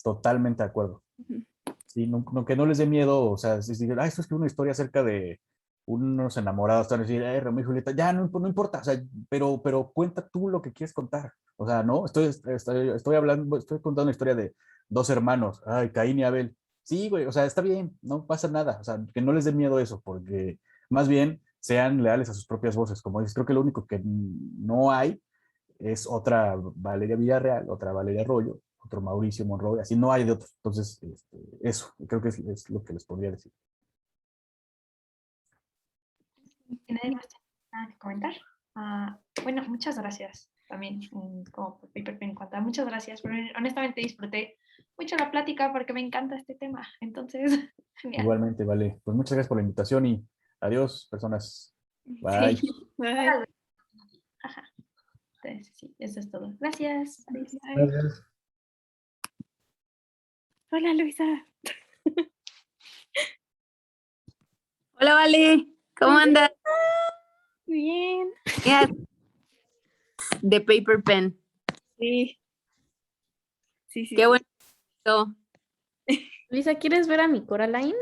Speaker 2: totalmente de acuerdo.
Speaker 3: Ujú.
Speaker 2: Sí, que no les dé miedo, o sea, si dicen, esto es que una historia acerca de unos enamorados, están a decir, Romeo y Julieta, ya no importa, o sea, pero cuenta tú lo que quieres contar. O sea, no, estoy hablando, estoy contando una historia de dos hermanos, ay, Caín y Abel. Sí, güey, o sea, está bien, no pasa nada, o sea, que no les dé miedo eso, porque más bien sean leales a sus propias voces. Como dices, creo que lo único que no hay es otra Valeria Villarreal, otra Valeria Arroyo, otro Mauricio Monroy, así no hay de otros. Entonces, eso, creo que es lo que les podría decir.
Speaker 1: ¿Tiene más nada que comentar? Bueno, muchas gracias también, como por Paper Pen Cuanta. Muchas gracias, porque honestamente disfruté mucho la plática porque me encanta este tema. Entonces, genial.
Speaker 2: Igualmente, vale. Pues muchas gracias por la invitación y adiós, personas. Bye.
Speaker 3: Sí. Bye.
Speaker 1: Ajá. Entonces, sí, eso es todo. Gracias. Adiós.
Speaker 4: Gracias.
Speaker 3: Hola, Luisa.
Speaker 5: Hola, Vale, ¿cómo andas?
Speaker 3: Bien.
Speaker 5: Mira, de Paper Pen.
Speaker 3: Sí. Sí.
Speaker 5: Qué bueno.
Speaker 8: Luisa, ¿quieres ver a mi Coraline?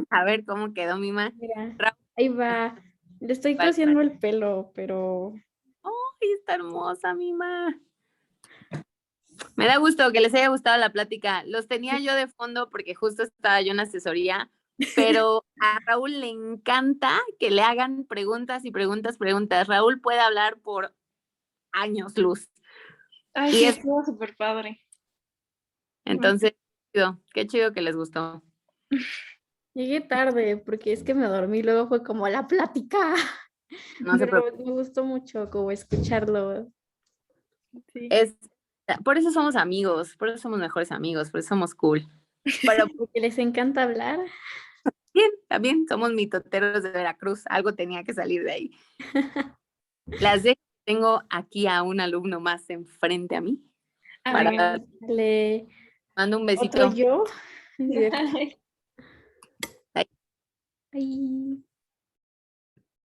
Speaker 5: A ver cómo quedó mi ma.
Speaker 8: Mira,
Speaker 5: Raúl.
Speaker 8: ahí va. Le estoy
Speaker 5: Vale.
Speaker 8: cosiendo el pelo, pero
Speaker 5: ¡Ay, está hermosa, mi ma! Me da gusto que les haya gustado la plática. Los tenía yo de fondo porque justo estaba yo en asesoría, pero a Raúl le encanta que le hagan preguntas y preguntas. Raúl puede hablar por años luz.
Speaker 3: Ay,
Speaker 5: Y
Speaker 3: sí,
Speaker 5: es-
Speaker 3: estuvo súper padre.
Speaker 5: Entonces, qué chido que les gustó.
Speaker 8: llegué tarde porque es que me dormí. Luego fue como la plática.
Speaker 5: No se
Speaker 8: Pero
Speaker 5: preocupen.
Speaker 8: me gustó mucho como escucharlo.
Speaker 3: Sí.
Speaker 5: Por eso somos amigos, por eso somos mejores amigos, por eso somos cool. Pero
Speaker 8: Porque les encanta hablar.
Speaker 5: bien, también somos mitoteros de Veracruz, algo tenía que salir de ahí. Tengo aquí a un alumno más enfrente a mí.
Speaker 3: Ay,
Speaker 8: Le
Speaker 5: Mando un besito.
Speaker 8: otro yo.
Speaker 3: ay.
Speaker 8: Ay.